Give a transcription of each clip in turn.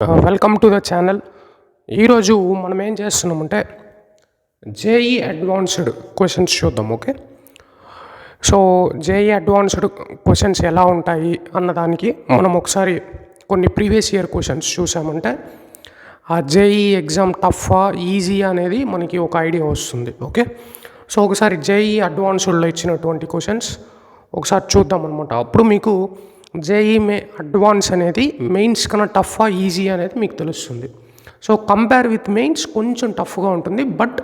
Welcome to the channel. ఈరోజు మనం ఏం చేస్తున్నామంటే జేఈ అడ్వాన్స్డ్ క్వశ్చన్స్ చూద్దాం. Okay, so JEE advanced questions ఎలా ఉంటాయి అన్నదానికి మనం ఒకసారి కొన్ని ప్రీవియస్ ఇయర్ క్వశ్చన్స్ చూసామంటే ఆ జేఈ ఎగ్జామ్ టఫా ఈజీ అనేది మనకి ఒక ఐడియా వస్తుంది. ఓకే, సో ఒకసారి జేఈ అడ్వాన్స్డ్లో ఇచ్చినటువంటి క్వశ్చన్స్ ఒకసారి చూద్దాం అనమాట. అప్పుడు మీకు జేఈ అడ్వాన్స్ అనేది మెయిన్స్ కన్నా టఫా ఈజీ అనేది మీకు తెలుస్తుంది. సో కంపేర్ విత్ మెయిన్స్ కొంచెం టఫ్గా ఉంటుంది, బట్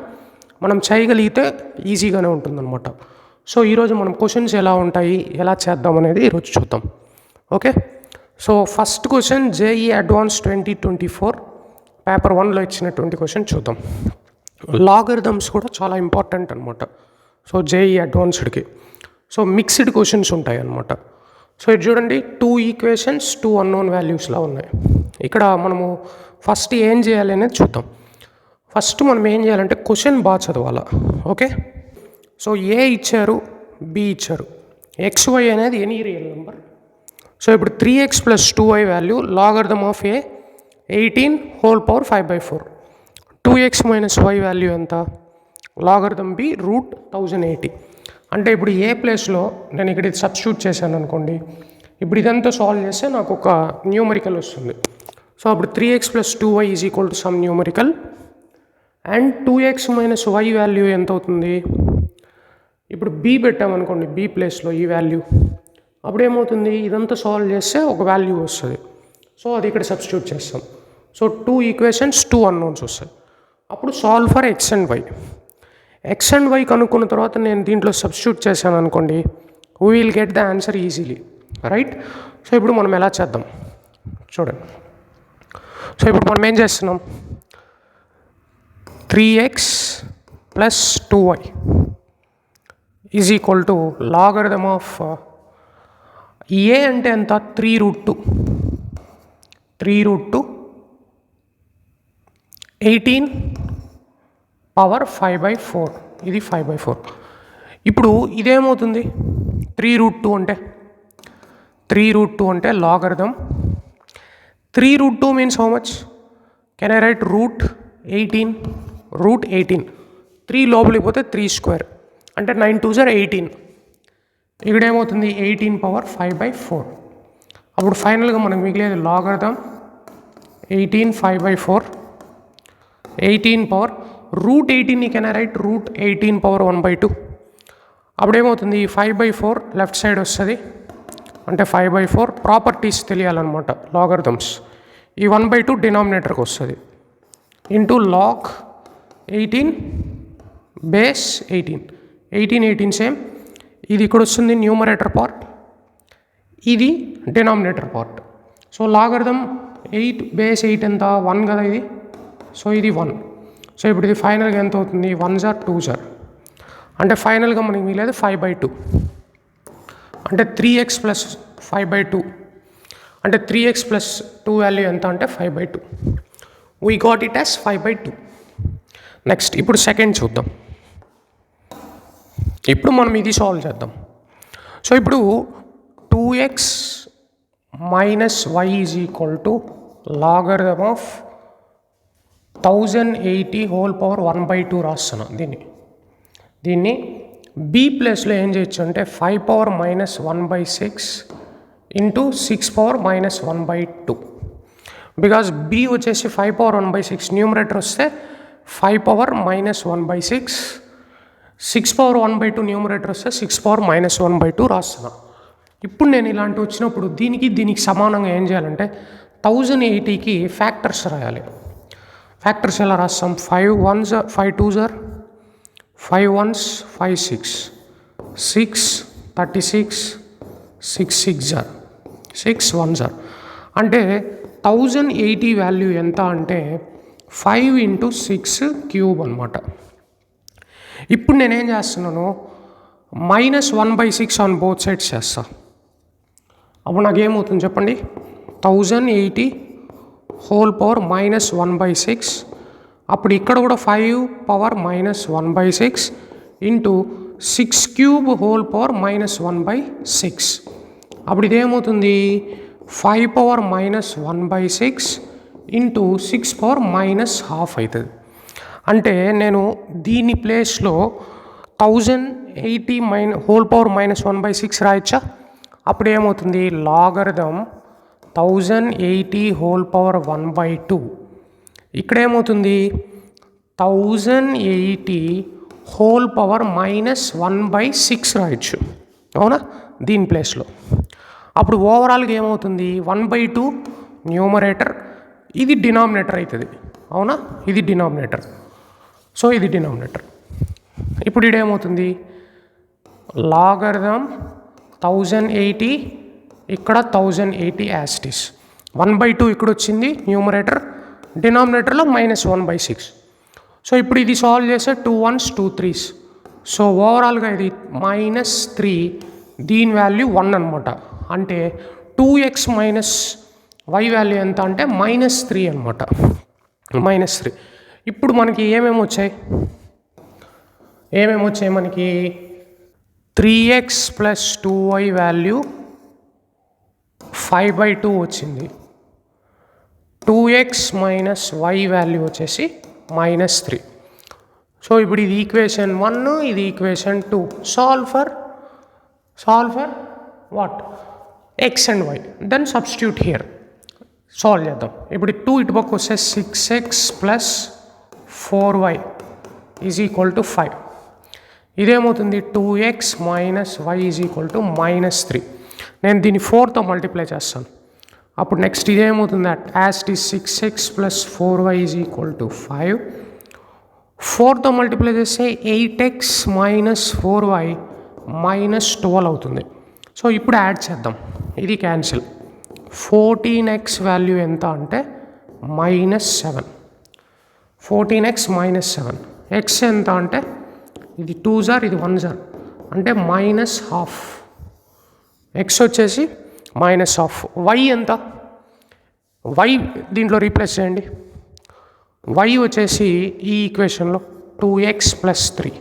మనం చేయగలిగితే ఈజీగానే ఉంటుందన్నమాట. సో ఈరోజు మనం క్వశ్చన్స్ ఎలా ఉంటాయి, ఎలా చేద్దాం అనేది ఈరోజు చూద్దాం. Okay, so first question JEE advance 2024 paper 1లో ఇచ్చినటువంటి క్వశ్చన్ చూద్దాం. లాగరిథమ్స్ కూడా చాలా ఇంపార్టెంట్ అనమాట. సో జేఈ అడ్వాన్స్డ్కి సో మిక్స్డ్ క్వశ్చన్స్ ఉంటాయి అన్నమాట. సో ఇది చూడండి, 2 ఈక్వేషన్స్ 2 అన్నోన్ వాల్యూస్లా ఉన్నాయి. ఇక్కడ మనము ఫస్ట్ ఏం చేయాలి అనేది చూద్దాం. ఫస్ట్ మనం ఏం చేయాలంటే క్వశ్చన్ బాగా చదవాలి. ఓకే, సో ఏ ఇచ్చారు, బి ఇచ్చారు, XY అనేది ఎనీ రియల్ నెంబర్. సో ఇప్పుడు 3x + 2y value logarithm of A 18 whole power 5/4. 2x - y value ఎంత, లాగరిథమ్ బి √1080. అంటే ఇప్పుడు ఏ ప్లేస్లో నేను ఇక్కడ ఇది సబ్స్టిట్యూట్ చేశాను అనుకోండి, ఇప్పుడు ఇదంతా సాల్వ్ చేస్తే నాకు ఒక న్యూమరికల్ వస్తుంది. సో అప్పుడు 3x + 2y = some numerical and 2x - y value ఎంత అవుతుంది. ఇప్పుడు బి పెట్టామనుకోండి, బి ప్లేస్లో ఈ వాల్యూ, అప్పుడు ఏమవుతుంది, ఇదంతా సాల్వ్ చేస్తే ఒక వాల్యూ వస్తుంది. సో అది ఇక్కడ సబ్స్టిట్యూట్ చేస్తాం. సో 2 ఈక్వేషన్స్ 2 అన్నోన్స్ వస్తాయి. అప్పుడు solve for x and y. X and y కనుక్కున్న తర్వాత నేను దీంట్లో సబ్స్టిట్యూట్ చేశాను అనుకోండి, we will get the answer easily, right. So ఇప్పుడు మనం ఎలా చేద్దాం చూడండి. సో ఇప్పుడు మనం ఏం చేస్తున్నాం, 3x + 2y = logarithm of a అంటే ఎంత, 3√2 18 పవర్ 5/4. ఇది 5/4. ఇప్పుడు ఇదేమవుతుంది, 3√2 అంటే logarithm 3√2 means how much, can I write √18. 3 లోపలికి పోతే 3² అంటే 9 2s are 18. ఇక్కడ ఏమవుతుంది, 18 పవర్ 5/4. అప్పుడు ఫైనల్గా మనకు మిగిలేదు logarithm 18 5/4. 18 power √18 can I write √18 power 1/2. అప్పుడు ఏమవుతుంది, 5/4 లెఫ్ట్ సైడ్ వస్తుంది, అంటే 5/4. ప్రాపర్టీస్ తెలియాలన్నమాట లాగరిథమ్స్. ఈ 1/2 డినామినేటర్కి వస్తుంది ఇంటూ లాగ్ 18 బేస్ 18 సేమ్. ఇది ఇక్కడ వస్తుంది న్యూమరేటర్ పార్ట్, ఇది denominator part. So logarithm 8 base 8 ఎంత, 1 కదా ఇది. సో ఇది 1. సో ఇప్పుడు ఇది ఫైనల్గా ఎంత అవుతుంది, 1s are 2s are అంటే ఫైనల్గా మనకి మిగిలేదు 5/2. అంటే 3x + 5/2 అంటే 3x + 2 వాల్యూ ఎంత అంటే 5/2. We got it as 5/2. Next ఇప్పుడు సెకండ్ చూద్దాం. ఇప్పుడు మనం ఇది సాల్వ్ చేద్దాం. సో ఇప్పుడు 2x - y = logarithm of 1080 whole power 1/2 రాస్తున్నాను. దీన్ని బి ప్లేస్లో ఏం చేయొచ్చు అంటే 5 power -1/6 into 6 power -1/2. Because B వచ్చేసి 5 పవర్ 1/6, న్యూమరేటర్ వస్తే 5 పవర్ -1/6, 6 పవర్ 1/2 న్యూమరేటర్ వస్తే 6 పవర్ -1/2 రాస్తున్నాను. ఇప్పుడు నేను ఇలాంటి వచ్చినప్పుడు దీనికి సమానంగా ఏం చేయాలంటే 1080కి ఫ్యాక్టర్స్ రాయాలి. ఫ్యాక్టర్స్ ఎలా రాస్తాం, 5 1s 5 2s are 5 1s 5 6 6 36 6 6s are 6 1s are అంటే 1080 వాల్యూ ఎంత అంటే 5 × 6³ అనమాట. ఇప్పుడు నేనేం చేస్తున్నాను, -1/6 ఆన్ బోత్ సైడ్స్ చేస్తా. అప్పుడు నాకేమవుతుంది చెప్పండి, 1080 హోల్ పవర్ -1/6. అప్పుడు ఇక్కడ కూడా 5 పవర్ -1/6 ఇంటూ 6³ హోల్ పవర్ -1/6. అప్పుడు ఇదేమవుతుంది, 5 పవర్ -1/6 ఇంటూ 6⁻−12 అవుతుంది. అంటే నేను దీని ప్లేస్లో 1080 హోల్ పవర్ -1/6 రాయొచ్చా? అప్పుడు ఏమవుతుంది, లాగరిథం 1080 హోల్ పవర్ 1/2. ఇక్కడ ఏమవుతుంది, 1080 హోల్ పవర్ -1/6 రాయొచ్చు, అవునా, దీని ప్లేస్లో. అప్పుడు ఓవరాల్గా ఏమవుతుంది, 1/2 న్యూమరేటర్, ఇది డినామినేటర్ అవుతుంది, అవునా, ఇది డినామినేటర్. సో ఇది డినామినేటర్. ఇప్పుడు ఇదేమవుతుంది, లాగరిథం 1080 ఇక్కడ 1080 యాస్టిస్, 1/2 ఇక్కడ వచ్చింది న్యూమరేటర్, డినామినేటర్లో -1/6. సో ఇప్పుడు ఇది సాల్వ్ చేస్తే 2 1s 2 3s. సో ఓవరాల్గా ఇది -3, దీని వాల్యూ 1 అనమాట. అంటే 2x - y వాల్యూ ఎంత అంటే -3 అనమాట, -3. ఇప్పుడు మనకి ఏమేమి వచ్చాయి మనకి 3x + 2y వాల్యూ 5/2 వచ్చింది, 2x - y వాల్యూ వచ్చేసి -3. సో ఇప్పుడు ఇది ఈక్వేషన్ 1, ఇది equation 2. Solve for what, x and y. Then substitute here, solve చేద్దాం. ఇప్పుడు 2 ఇటు పక్క వస్తే 6x + 4y = 5. ఇదేమవుతుంది, 2x - y = -3. నేను దీన్ని 4తో మల్టిప్లై చేస్తాను. అప్పుడు నెక్స్ట్ ఇదేమవుతుంది, as it is 6x + 4y = 5. 4తో మల్టిప్లై చేస్తే 8x - 4y -12 అవుతుంది. సో ఇప్పుడు యాడ్ చేద్దాం, ఇది క్యాన్సిల్. 14x వాల్యూ ఎంత అంటే -7, 14x -7. x ఎంత అంటే ఇది 2s ఇది 1s అంటే -12. x వచ్చేసి -12. y ఎంత, y దీంట్లో రీప్లేస్ చేయండి. y వచ్చేసి ఈ ఈక్వేషన్లో 2x + 3,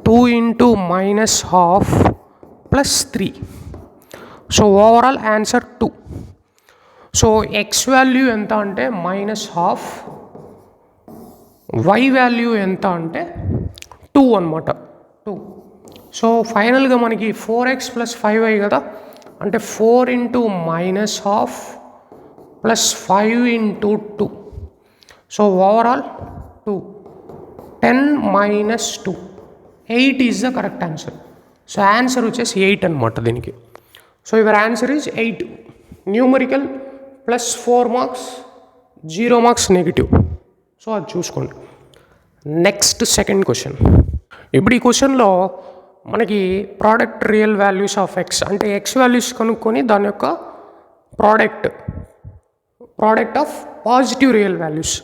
2 × -12 + 3. So overall answer 2. So x value ఎంత అంటే -12, y వాల్యూ ఎంత అంటే 2 అనమాట, 2. సో ఫైనల్గా మనకి 4x + 5y కదా, అంటే 4 × -12 + 5 × 2. So overall 2, 10 - 2, 8 is the correct answer. So answer వచ్చేసి 8 అనమాట దీనికి. So your answer is 8. Numerical +4 marks, 0 marks negative. So అది చూసుకోండి. Next second question. ఇప్పుడు ఈ క్వశ్చన్లో మనకి product real values of X, అంటే ఎక్స్ వాల్యూస్ కనుక్కొని దాని యొక్క product of positive real values,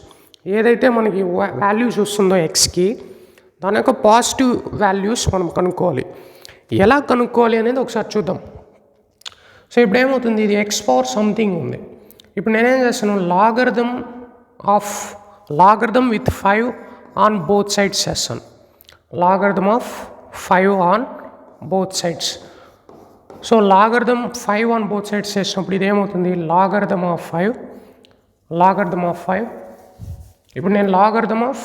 ఏదైతే మనకి వాల్యూస్ వస్తుందో ఎక్స్కి, దాని యొక్క పాజిటివ్ వాల్యూస్ మనం కనుక్కోవాలి. ఎలా కనుక్కోవాలి అనేది ఒకసారి చూద్దాం. సో ఇప్పుడు ఏమవుతుంది, ఇది x పవర్ సంథింగ్ ఉంది. ఇప్పుడు నేనేం చేస్తాను, logarithm with 5 on both sides చేస్తాను. Logarithm of 5 on both sides. So logarithm 5 on both sides చేసినప్పుడు ఇదేమవుతుంది, లాగరిథం ఆఫ్ 5. ఇప్పుడు నేను logarithm of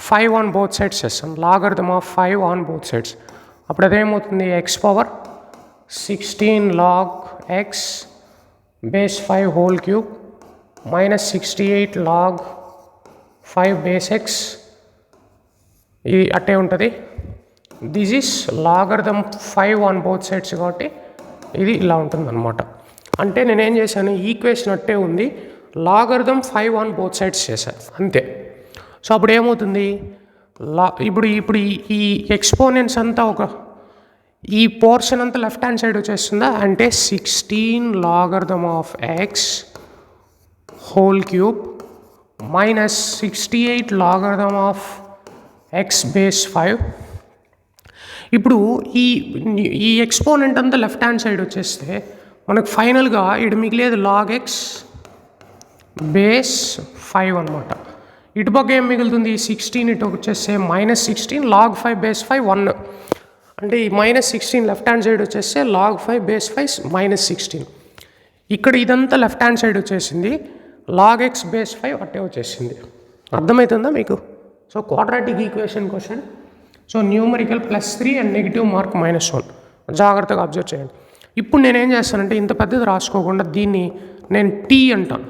5 on both sides చేస్తాను, logarithm of 5 on both sides. అప్పుడు అదేమవుతుంది, x power 16 log x base 5 whole cube -68 log 5 base x, ఇది అట్టే ఉంటుంది. This is logarithm 5 on both sides కాబట్టి ఇది ఇలా ఉంటుంది అనమాట. అంటే నేనేం చేశాను, ఈక్వేషన్ అట్టే ఉంది, లాగరిథం 5 ఆన్ బోత్ సైడ్స్ చేశాను అంతే. సో అప్పుడు ఏమవుతుంది, ఇప్పుడు ఈ ఎక్స్పోనెంట్స్ అంతా ఈ పోర్షన్ అంతా లెఫ్ట్ హ్యాండ్ సైడ్ వచ్చేస్తుందా, అంటే 16 logarithm of X whole cube -68 logarithm of X base 5. ఇప్పుడు ఈ ఎక్స్పోనెంట్ అంతా లెఫ్ట్ హ్యాండ్ సైడ్ వచ్చేస్తే మనకు ఫైనల్గా ఇటు మిగిలేదు log x బేస్ 5 అనమాట. ఇటుపక్క ఏం మిగులుతుంది, 16 ఇటు వచ్చేస్తే -16 log 5 బేస్ 5 1. అంటే ఈ -16 లెఫ్ట్ హ్యాండ్ సైడ్ వచ్చేస్తే log 5 బేస్ 5 -16. ఇక్కడ ఇదంతా లెఫ్ట్ హ్యాండ్ సైడ్ వచ్చేసింది, లాగ్ ఎక్స్ బేస్ 5 అట్టే వచ్చేసింది. అర్థమవుతుందా మీకు? So quadratic equation question. So numerical +3 and negative mark -1. జాగ్రత్తగా అబ్జర్వ్ చేయండి. ఇప్పుడు నేనేం చేస్తానంటే ఇంత పెద్దది రాసుకోకుండా దీన్ని నేను టీ అంటాను.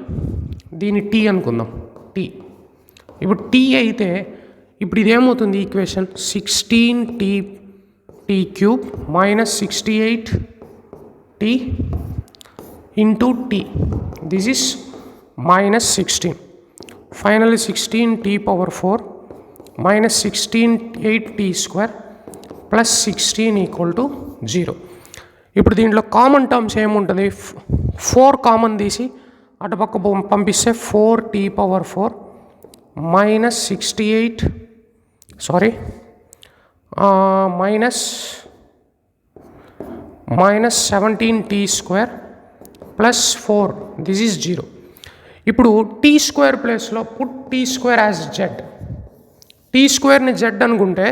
దీన్ని టీ అనుకుందాం. టీ ఇప్పుడు టీ అయితే ఇప్పుడు ఇదేమవుతుంది equation 16t³ -68t into t. This is -16. Finally 16t⁴ -16 8t² + 16 = 0. ఇప్పుడు దీంట్లో కామన్ టర్మ్స్ ఏముంటుంది? 4 కామన్ తీసి అటుపక్క పంపిస్తే 4t⁴ -68 -17t² +4. This is 0. ఇప్పుడు t² ప్లేస్లో పుట్ t² యాజ్ జెడ్. t²ని జెడ్ అనుకుంటే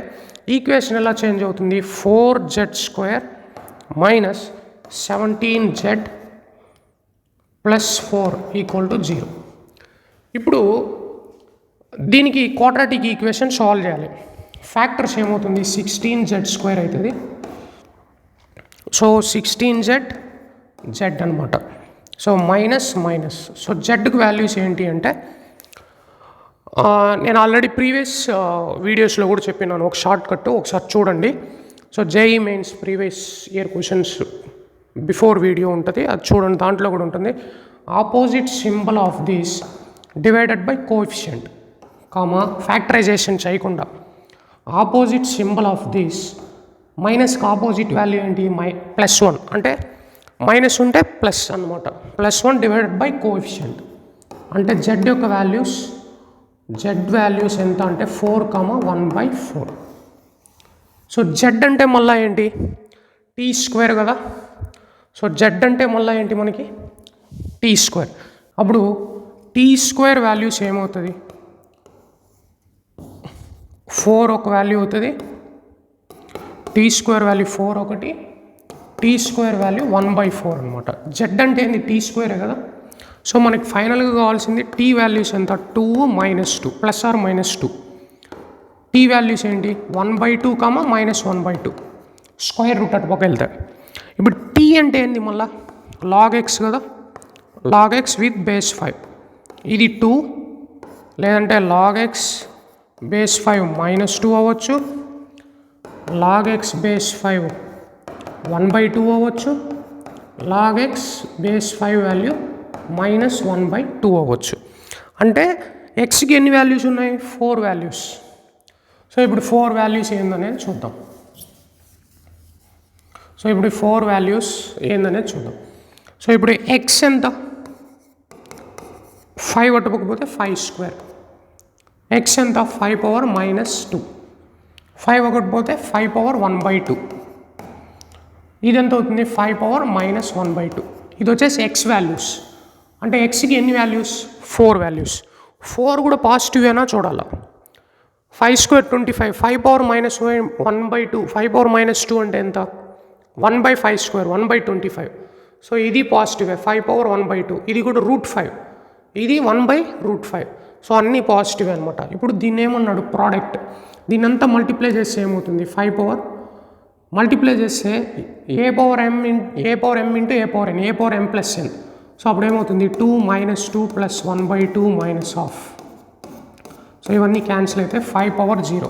ఈక్వేషన్ ఎలా చేంజ్ అవుతుంది? 4z² - 17z +4 = 0. ఇప్పుడు దీనికి క్వాడ్రాటిక్ ఈక్వేషన్ సాల్వ్ చేయాలి. ఫ్యాక్టర్స్ ఏమవుతుంది? 16z² అవుతుంది. సో 16z అనమాట. సో మైనస్ సో జెడ్కి వాల్యూస్ ఏంటి అంటే నేను ఆల్రెడీ ప్రీవియస్ వీడియోస్లో కూడా చెప్పినాను. ఒక షార్ట్ కట్ ఒకసారి చూడండి. So JEE mains previous year questions before video ఉంటుంది, అది చూడండి. దాంట్లో కూడా ఉంటుంది. Opposite symbol of this divided by coefficient comma factorisation చేయకుండా ఆపోజిట్ సింబల్ ఆఫ్ దిస్ మైనస్కి ఆపోజిట్ వాల్యూ ఏంటి? +1 అంటే మైనస్ ఉంటే ప్లస్ అనమాట. +1 డివైడెడ్ బై కోఎఫిషియంట్ అంటే జెడ్ యొక్క వాల్యూస్ ఎంత అంటే 4,1/4. సో జెడ్ అంటే మళ్ళీ ఏంటి? t² కదా. సో జెడ్ అంటే మళ్ళీ ఏంటి మనకి? t². అప్పుడు t² వాల్యూస్ ఏమవుతుంది? 4 ఒక వాల్యూ అవుతుంది, t² వాల్యూ 4 ఒకటి, t² వాల్యూ 1/4 అనమాట. జెడ్ అంటే ఏంది? t² కదా. సో మనకి ఫైనల్గా కావాల్సింది t వాల్యూస్ ఎంత? 2 -2 +or-2. t వాల్యూస్ ఏంటి? 1/2 -1/2 స్క్వేర్ రూట్ అటుపక్క వెళ్తాయి. ఇప్పుడు t అంటే ఏంది? మళ్ళీ log x కదా. log x విత్ బేస్ 5 ఇది 2, లేదంటే log x బేస్ 5 -2 అవ్వచ్చు, log x బేస్ 5 1/2 అవ్వచ్చు, log x బేస్ 5 వాల్యూ -1/2 అవ్వచ్చు. అంటే ఎక్స్కి ఎన్ని వాల్యూస్ ఉన్నాయి? 4 వాల్యూస్. సో ఇప్పుడు 4 వాల్యూస్ ఏందనేది చూద్దాం. సో ఇప్పుడు ఎక్స్ ఎంత? 5 అటుపోకపోతే 5². ఎక్స్ ఎంత? 5⁻² -2. 5 ఒకటి పోతే 5⁻1/2. ఇది ఎంత అవుతుంది? 5⁻ -1/2. ఇది వచ్చేసి ఎక్స్ వాల్యూస్. అంటే ఎక్స్కి ఎన్ని వాల్యూస్? 4 వాల్యూస్. 4 కూడా పాజిటివేనా చూడాలా. 5² 25. 5⁻ -1/2. 5⁻2 అంటే ఎంత? 1/5², 1/25. సో ఇది పాజిటివే. 5⁻1/2. ఇది కూడా √5. ఇది 1/√5. సో అన్నీ పాజిటివ్ అనమాట. ఇప్పుడు దీన్ని ఏమన్నాడు? ప్రోడక్ట్. దీన్ని అంతా మల్టిప్లై చేస్తే ఏమవుతుంది? 5 మల్టిప్లై చేస్తే a⁻m into a⁻n + n. So అప్పుడు ఏమవుతుంది? 2 -2 + 1/2 -1/2. సో ఇవన్నీ క్యాన్సిల్ అయితే 5⁻0.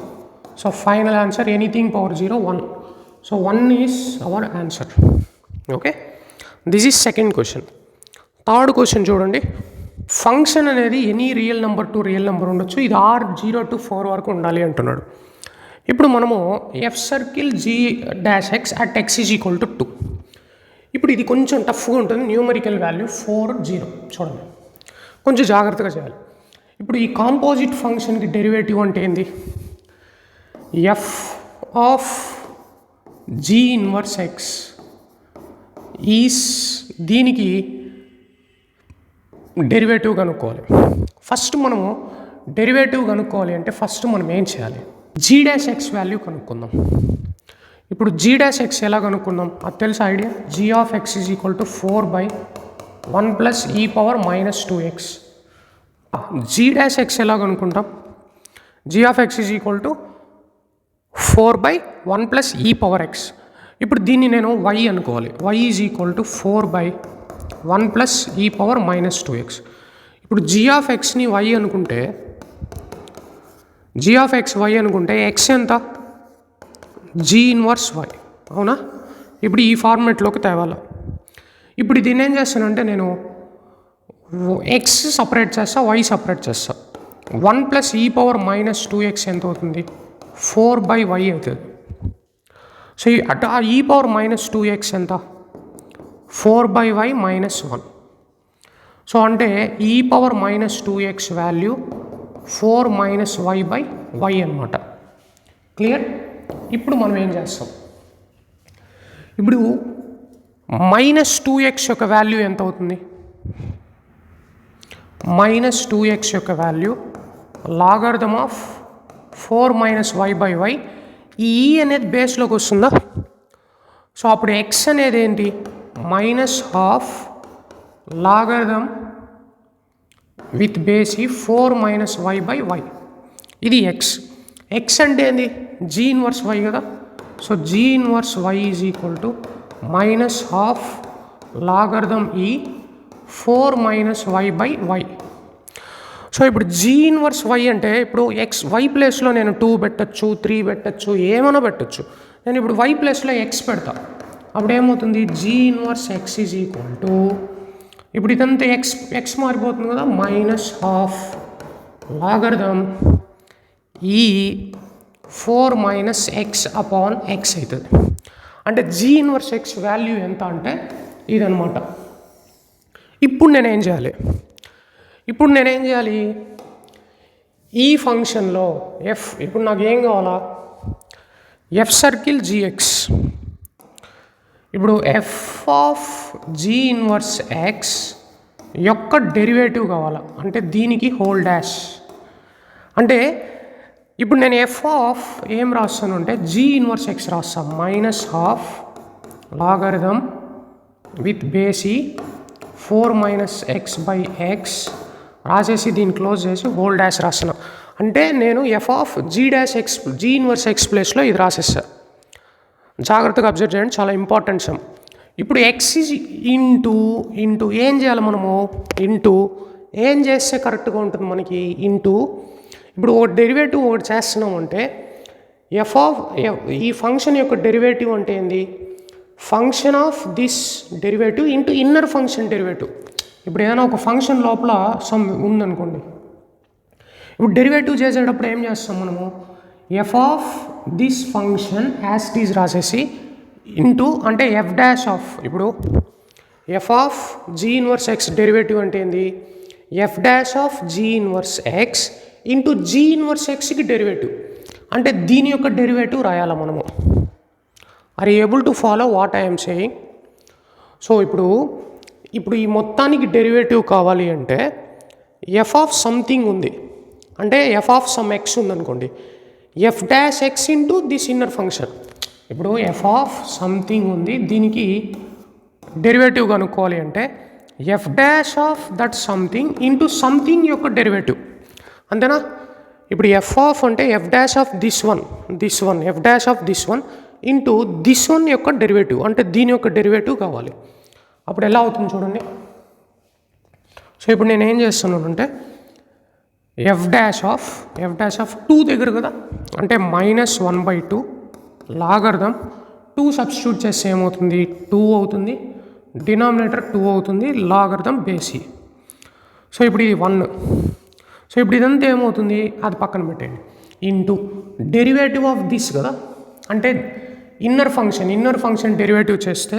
So final answer anything power 0 1. So 1 is our answer. Okay, this is second question. Third question చూడండి. ఫంక్షన్ అనేది any real number to real number ఉండొచ్చు. ఇది r0 to 4 వరకు ఉండాలి అంటున్నాడు. ఇప్పుడు మనము f circle g'(x) at x = 2. ఇప్పుడు ఇది కొంచెం టఫ్గా ఉంటుంది. Numerical value 4 0. చూడండి, కొంచెం జాగ్రత్తగా చేయాలి. ఇప్పుడు ఈ కాంపోజిట్ ఫంక్షన్కి డెరివేటివ్ అంటే ఏంది? f ఆఫ్ g−1x ఈస్ దీనికి డెరివేటివ్ కనుక్కోవాలి. ఫస్ట్ మనము డెరివేటివ్ కనుక్కోవాలి అంటే ఫస్ట్ మనం ఏం చేయాలి? g'(x) వాల్యూ కనుక్కుందాం. ఇప్పుడు g'(x) ఎలా కనుక్కుందాం? అది తెలుసు idea. g of x = 4/1 + e⁻ -2x. G dash x ఎలా కనుక్కుంటాం? G of x is equal to 4/1 plus e power x. ఇప్పుడు దీన్ని నేను వై అనుకోవాలి. Y is equal to 4/1 plus e power -2x. ఇప్పుడు జీ ఆఫ్ ఎక్స్ని వై అనుకుంటే, g of x y అనుకుంటే ఎక్స్ ఎంత? జీ ఇన్వర్స్ వై, అవునా? ఇప్పుడు ఈ ఫార్మేట్లోకి తేవాలి. ఇప్పుడు దీన్ని ఏం చేస్తానంటే నేను ఎక్స్ సపరేట్ చేస్తా, వై సపరేట్ చేస్తా. 1 ప్లస్ ఈ పవర్ -2x ఎంత అవుతుంది? 4/y అవుతుంది. సో అటు ఆ ఈ పవర్ -2x ఎంత? 4/y -1. సో అంటే ఈ పవర్ -2x వాల్యూ 4 - y/y అనమాట. క్లియర్? ఇప్పుడు మనం ఏం చేస్తాం? ఇప్పుడు -2x యొక్క వాల్యూ ఎంత అవుతుంది? -2x యొక్క వాల్యూ లాగరిథమ్ ఆఫ్ 4 - y/y. ఈ అనేది బేస్లోకి వస్తుందా? సో అప్పుడు ఎక్స్ అనేది ఏంటి? -12 లాగరిథమ్ విత్ బేస్ ఈ 4 - y/y. ఇది ఎక్స్. ఎక్స్ అంటే ఏంది? జీ ఇన్వర్స్ వై కదా. So g inverse y is equal to -12 logarithm e 4 - y/y. So ఇప్పుడు జీ ఇన్వర్స్ వై అంటే ఇప్పుడు ఎక్స్ వై ప్లేస్లో నేను 2 పెట్టచ్చు, 3 పెట్టచ్చు, ఏమైనా పెట్టచ్చు. నేను ఇప్పుడు వై ప్లేస్లో ఎక్స్ పెడతా. అప్పుడు ఏమవుతుంది? G inverse x is equal to, ఇప్పుడు ఇదంతా ఎక్స్ మారిపోతుంది కదా, -12 లాగరిథమ్ ఈ 4 - x/x అవుతుంది. అంటే జీ ఇన్వర్స్ ఎక్స్ వాల్యూ ఎంత అంటే ఇదనమాట. ఇప్పుడు నేనేం చేయాలి? ఈ ఫంక్షన్లో ఎఫ్, ఇప్పుడు నాకు ఏం కావాలా? F circle g x. ఇప్పుడు f of g inverse x యొక్క డెరివేటివ్ కావాలా? అంటే దీనికి హోల్ డాష్. అంటే ఇప్పుడు నేను ఎఫ్ ఆఫ్ ఏం రాస్తాను అంటే జీ ఇన్వర్స్ ఎక్స్ రాస్తాను. -12 లాగరిథమ్ విత్ బేసి 4 - x/x రాసేసి దీన్ని క్లోజ్ చేసి హోల్ డాష్ రాస్తున్నా. అంటే నేను f of g dash x, g inverse x ప్లేస్లో ఇది రాసేస్తా. జాగ్రత్తగా అబ్జర్వ్ చేయండి, చాలా ఇంపార్టెంట్ సమ్. ఇప్పుడు ఎక్స్ ఇంటూ ఏం చేయాలి మనము? ఇంటూ ఏం చేస్తే కరెక్ట్గా ఉంటుంది మనకి? ఇంటూ ఇప్పుడు ఒక డెరివేటివ్ ఒకటి చేస్తున్నాం అంటే ఎఫ్ ఆఫ్ ఈ ఫంక్షన్ యొక్క డెరివేటివ్ అంటే ఏంది? Function of this derivative into inner function derivative. ఇప్పుడు ఏదైనా ఒక ఫంక్షన్ లోపల సమ్ ఉందనుకోండి, ఇప్పుడు డెరివేటివ్ చేసేటప్పుడు ఏం చేస్తాం మనము? F of this function as it is రాసేసి ఇంటూ అంటే ఎఫ్ డాష్ ఆఫ్, ఇప్పుడు f of g inverse x derivative అంటే ఏంది? F dash of g inverse x into g inverse ఎక్స్కి డెరివేటివ్. అంటే దీని యొక్క డెరివేటివ్ రాయాలా మనము. Are able to follow what I'm saying? So ఇప్పుడు ఈ మొత్తానికి డెరివేటివ్ కావాలి అంటే ఎఫ్ ఆఫ్ సంథింగ్ ఉంది అంటే ఎఫ్ ఆఫ్ సమ్ ఎక్స్ ఉందనుకోండి, F dash X into this inner function. ఇప్పుడు ఎఫ్ ఆఫ్ సంథింగ్ ఉంది, దీనికి డెరివేటివ్ కనుక్కోవాలి అంటే f dash of that something into something యొక్క డెరివేటివ్, అంతేనా? ఇప్పుడు ఎఫ్ ఆఫ్ అంటే f dash of this one F dash of this one into this one యొక్క డెరివేటివ్, అంటే దీని యొక్క డెరివేటివ్ కావాలి. అప్పుడు ఎలా అవుతుంది చూడండి. సో ఇప్పుడు నేను ఏం చేస్తున్నానంటే ఎఫ్ డాష్ ఆఫ్ 2 దగ్గర కదా, అంటే -1/2 లాగరిథమ్ 2 సబ్స్టిట్యూట్ చేస్తే ఏమవుతుంది? 2 అవుతుంది, డినామినేటర్ 2 అవుతుంది, లాగరిథమ్ బేసి. సో ఇప్పుడు ఇది 1. సో ఇప్పుడు ఇదంతా ఏమవుతుంది? అది పక్కన పెట్టండి. ఇంటూ డెరివేటివ్ ఆఫ్ దిస్ కదా, అంటే ఇన్నర్ ఫంక్షన్ డెరివేటివ్ చేస్తే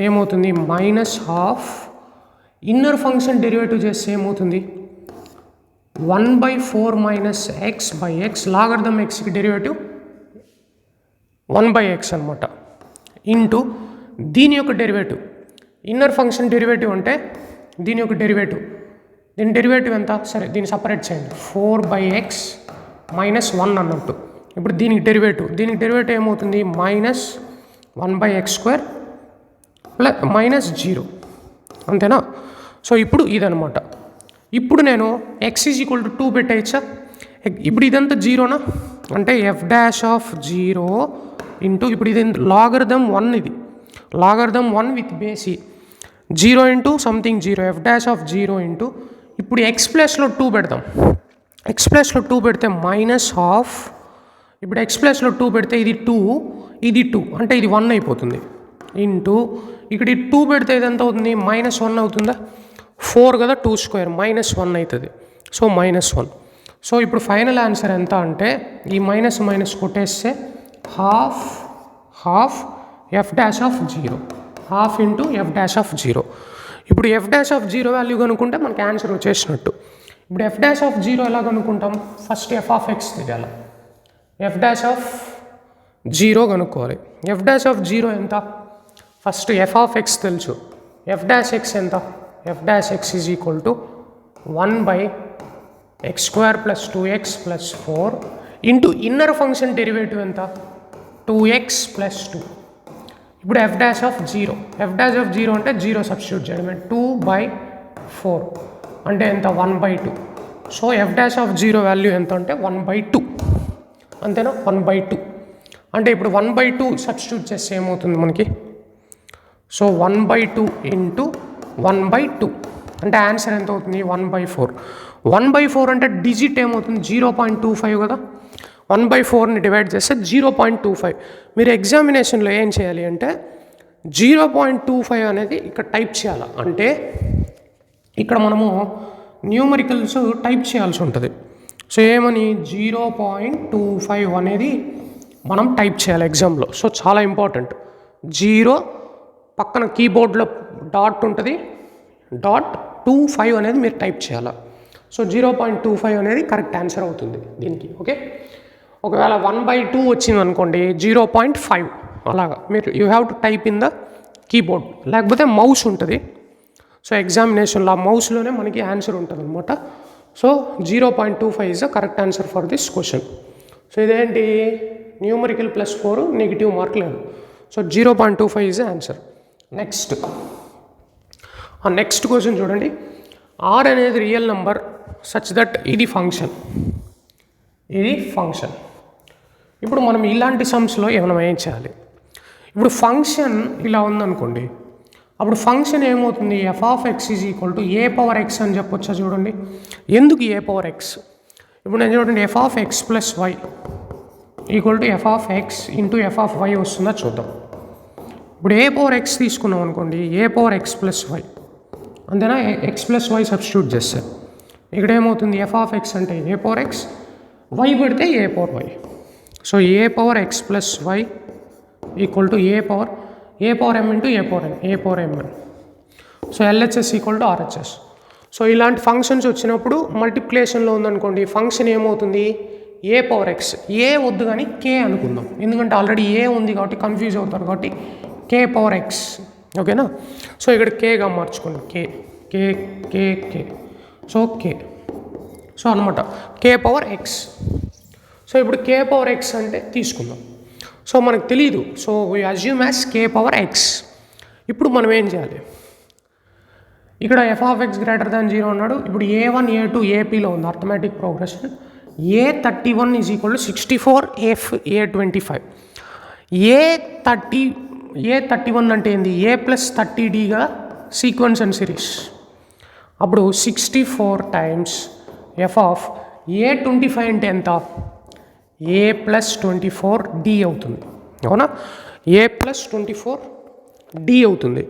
ఏమవుతుంది? -12 ఇన్నర్ ఫంక్షన్ డెరివేటివ్ చేస్తే ఏమవుతుంది? 1/4 - x/x లాగరిథమ్ ఎక్స్కి డెరివేటివ్ 1/x అనమాట, ఇంటూ దీని యొక్క డెరివేటివ్. ఇన్నర్ ఫంక్షన్ డెరివేటివ్ అంటే దీని యొక్క డెరివేటివ్, దీని డెరివేటివ్ ఎంత? సరే దీన్ని సపరేట్ చేయండి. 4/x -1 అన్నట్టు. ఇప్పుడు దీనికి డెరివేటివ్ ఏమవుతుంది? -1/x² +-0, అంతేనా? సో ఇప్పుడు ఇదనమాట. ఇప్పుడు నేను x ఈజ్ ఈక్వల్ టు 2 పెట్టేయచ్చా? ఇప్పుడు ఇదంతా జీరోనా, అంటే ఎఫ్ డాష్ ఆఫ్ 0 ఇంటూ, ఇప్పుడు ఇది లాగరిథం 1, ఇది లాగరిథం 1 విత్ బేసి 0 into something 0, F dash of 0 into, ఇప్పుడు ఎక్స్ ప్లస్లో 2 పెడతాం. ఎక్స్ ప్లస్లో 2 పెడితే మైనస్ ఆఫ్, ఇప్పుడు ఎక్స్ ప్లస్లో 2 పెడితే ఇది 2, ఇది 2, అంటే ఇది 1 అయిపోతుంది. ఇంటూ ఇక్కడ 2 పెడితే ఇది ఎంత అవుతుంది? -1 అవుతుందా? 4 కదా, 2 స్క్వేర్, -1 అవుతుంది. సో -1. సో ఇప్పుడు ఫైనల్ ఆన్సర్ ఎంత అంటే, ఈ మైనస్ మైనస్ కొట్టేస్తే half F dash of 0, half into F dash of 0. ఇప్పుడు ఎఫ్ డాష్ ఆఫ్ 0 వాల్యూ కనుక్కుంటే మనకి ఆన్సర్ వచ్చేసినట్టు. ఇప్పుడు ఎఫ్ డాష్ ఆఫ్ 0 ఎలా కనుక్కుంటాం? ఫస్ట్ ఎఫ్ ఆఫ్ ఎక్స్ తెలియాలి, ఎఫ్ డాష్ ఆఫ్ 0 కనుక్కోవాలి. ఎఫ్ డాష్ ఆఫ్ 0 ఎంత? ఫస్ట్ ఎఫ్ ఆఫ్ ఎక్స్ తెలుసు, F dash X ఎంత? F dash X is equal to 1/x² + 2x + 4 into inner function derivative ఎంత? 2x + 2. ఇప్పుడు F dash of 0, F dash of 0 అంటే 0 substitute చేయడమే, 2/4 అంటే ఎంత? 1/2. So F dash of 0 value ఎంత అంటే 1/2, అంతేనా? 1/2 అంటే ఇప్పుడు 1/2 సబ్స్టిట్యూట్ చేస్తే ఏమవుతుంది మనకి? సో 1/2 ఇంటూ 1/2 అంటే ఆన్సర్ ఎంత అవుతుంది? 1/4. 1/4 అంటే డిజిట్ ఏమవుతుంది? 0.25 కదా. 1/4ని డివైడ్ చేస్తే 0.25. మీరు ఎగ్జామినేషన్లో ఏం చేయాలి అంటే 0.25 అనేది ఇక్కడ టైప్ చేయాలి. అంటే ఇక్కడ మనము న్యూమరికల్స్ టైప్ చేయాల్సి ఉంటుంది. సో ఏమని? 0.25 అనేది మనం టైప్ చేయాలి ఎగ్జామ్లో. సో చాలా ఇంపార్టెంట్. 0 పక్కన కీబోర్డ్లో డాట్ ఉంటుంది, .25 అనేది మీరు టైప్ చేయాలి. సో 0.25 అనేది కరెక్ట్ ఆన్సర్ అవుతుంది దీనికి. ఓకే, ఒకవేళ 1/2 వచ్చింది అనుకోండి 0.5 అలాగా మీరు you have to type in the keyboard, లేకపోతే మౌస్ ఉంటుంది. సో ఎగ్జామినేషన్లో ఆ మౌస్లోనే మనకి ఆన్సర్ ఉంటుంది అనమాట. So 0.25 is the correct answer for this question. So ఇదేంటి? న్యూమరికల్ +4 నెగిటివ్ మార్క్ లేదు. So 0.25 is the answer. Next question చూడండి. ఆర్ అనేది రియల్ నెంబర్ సచ్ దట్ ఇది ఫంక్షన్. ఇప్పుడు మనం ఇలాంటి సమ్స్లో మనం ఏం చేయాలి? ఇప్పుడు ఫంక్షన్ ఇలా ఉందనుకోండి, అప్పుడు ఫంక్షన్ ఏమవుతుంది? F of x is equal to a power X అని చెప్పొచ్చా? చూడండి, ఎందుకు ఏ పవర్ ఎక్స్? ఇప్పుడు నేను చూడండి, f of x plus y equal to f of x into f of y వస్తుందా చూద్దాం. ఇప్పుడు ఏ పవర్ ఎక్స్ తీసుకున్నాం అనుకోండి, a power x plus y, అంతేనా? ఎక్స్ ప్లస్ వై సబ్స్టిట్యూట్ చేస్తే ఇక్కడ ఏమవుతుంది? ఎఫ్ ఆఫ్ ఎక్స్ అంటే ఏ పవర్ ఎక్స్, వై పెడితే a power y. So a power x plus y equal to a power m into a power m n. So LHS equal to RHS. So ఇలాంటి functions వచ్చినప్పుడు మల్టిప్లికేషన్లో ఉందనుకోండి, function ఏమవుతుంది? ఏ power X. ఏ వద్దు కానీ కే అనుకుందాం, ఎందుకంటే ఆల్రెడీ ఏ ఉంది కాబట్టి కన్ఫ్యూజ్ అవుతారు కాబట్టి కే పవర్ ఎక్స్. ఓకేనా? సో ఇక్కడ కేగా మార్చుకోండి, కే. సో కే, సో అనమాట కే పవర్ ఎక్స్. సో ఇప్పుడు కే పవర్ ఎక్స్ అంటే తీసుకుందాం. సో మనకు తెలియదు, so we assume as k power x. ఇప్పుడు మనం ఏం చేయాలి? ఇక్కడ f of x greater than 0 అన్నాడు. ఇప్పుడు A1 A2 ఏపీలో ఉంది arithmetic progression. A31 is equal to 64 A25. A31 అంటే ఏంది? A + 30Dగా సీక్వెన్స్ అండ్ సిరీస్. అప్పుడు 64 టైమ్స్ ఎఫ్ ఆఫ్ A25 అంటే ఎంత? A + 24D అవుతుంది, అవునా? A + 24D అవుతుంది.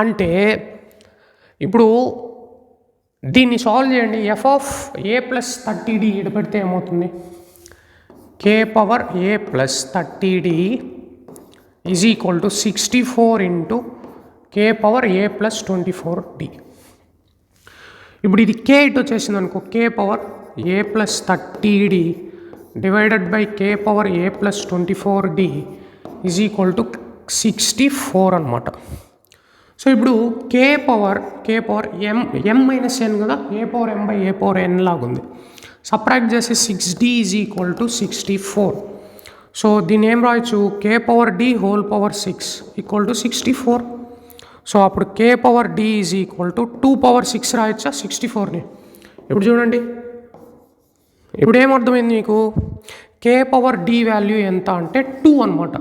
అంటే ఇప్పుడు దీన్ని సాల్వ్ చేయండి. ఎఫ్ ఆఫ్ A + 30D ఇక్కడ పెడితే ఏమవుతుంది? K power A + 30D is equal to 64 into k power A + 24D. ఇప్పుడు ఇది కే ఇటు వచ్చేసింది అనుకో, k power A + 30D divided by k power A + 24D is equal to 64 అనమాట. సో ఇప్పుడు కే పవర్ m - n కదా, ఏ power m / ఏ power n లాగుంది. Subtract చేసి 6D is equal to 64. So దీన్ని ఏం రాయొచ్చు? K power D whole power 6 equal to 64. So అప్పుడు k power D is equal to 2 power 6 రాయొచ్చా 64ని? ఇప్పుడు చూడండి, ఇప్పుడు ఏమర్థమైంది మీకు? కే పవర్ డి వాల్యూ ఎంత అంటే 2 అనమాట.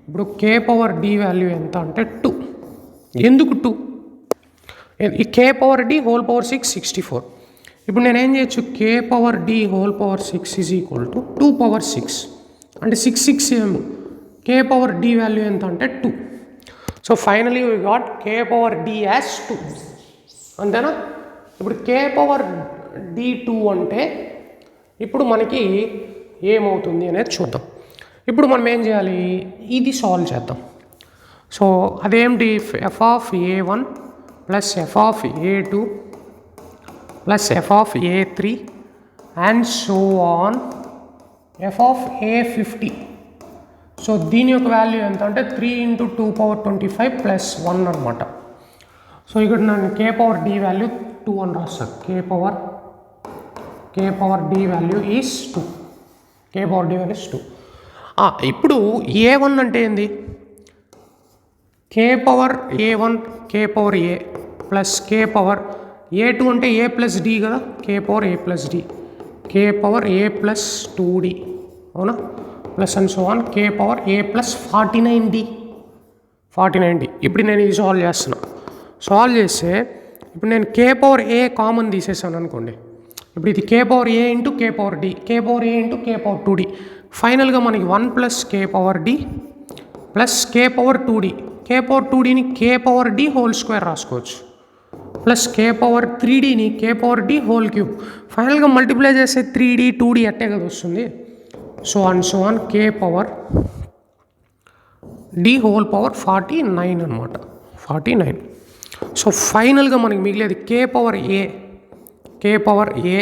ఇప్పుడు కే పవర్ డి వాల్యూ ఎంత అంటే 2. ఎందుకు 2? ఈ k power d whole power 6 64. ఇప్పుడు నేనేం చేయొచ్చు? K power d whole power 6 is equal to 2 power 6 అంటే 6 ఏమో. కే పవర్ డి వాల్యూ ఎంత అంటే 2. So finally we got k power d as 2. అంతేనా? ఇప్పుడు కే పవర్ డి 2 అంటే ఇప్పుడు మనకి ఏమవుతుంది అనేది చూద్దాం. ఇప్పుడు మనం ఏం చేయాలి? ఇది సాల్వ్ చేద్దాం. సో అదేంటి? ఎఫ్ ఆఫ్ ఏ1 ప్లస్ ఎఫ్ ఆఫ్ ఏ2 ప్లస్ ఎఫ్ ఆఫ్ ఏ3 and so on f of ఏ50. సో దీని యొక్క వాల్యూ ఎంత అంటే 3 × 2 పవర్ 25 ప్లస్ 1 అనమాట. సో ఇక్కడ నేను కే పవర్ డి వాల్యూ 2 అని రాస్తాను. K power d value is 2. K power d value is 2. ఇప్పుడు ఏ1 అంటే ఏంది? కే పవర్ ఏ1 k power a plus k power ఏ2 అంటే ఏ ప్లస్ డి కదా, k power a plus d, k power a plus 2d, అవునా? Plus and so on k power a plus 49d. ఇప్పుడు నేను ఇది సాల్వ్ చేస్తున్నా. Solve చేస్తే ఇప్పుడు నేను కే పవర్ ఏ కామన్ తీసేసాను అనుకోండి. ఇప్పుడు ఇది k power a into k power d, k power a into k power 2d. ఫైనల్గా మనకి 1 plus k power d plus k power 2d. K power 2dని k power d whole square రాసుకోవచ్చు, plus k power 3dని k power d whole cube. ఫైనల్గా multiply చేస్తే 3d 2d అట్టే కదా వస్తుంది. So on k power d whole power 49 అనమాట, 49. So ఫైనల్గా మనకి మిగిలేది కే పవర్ ఏ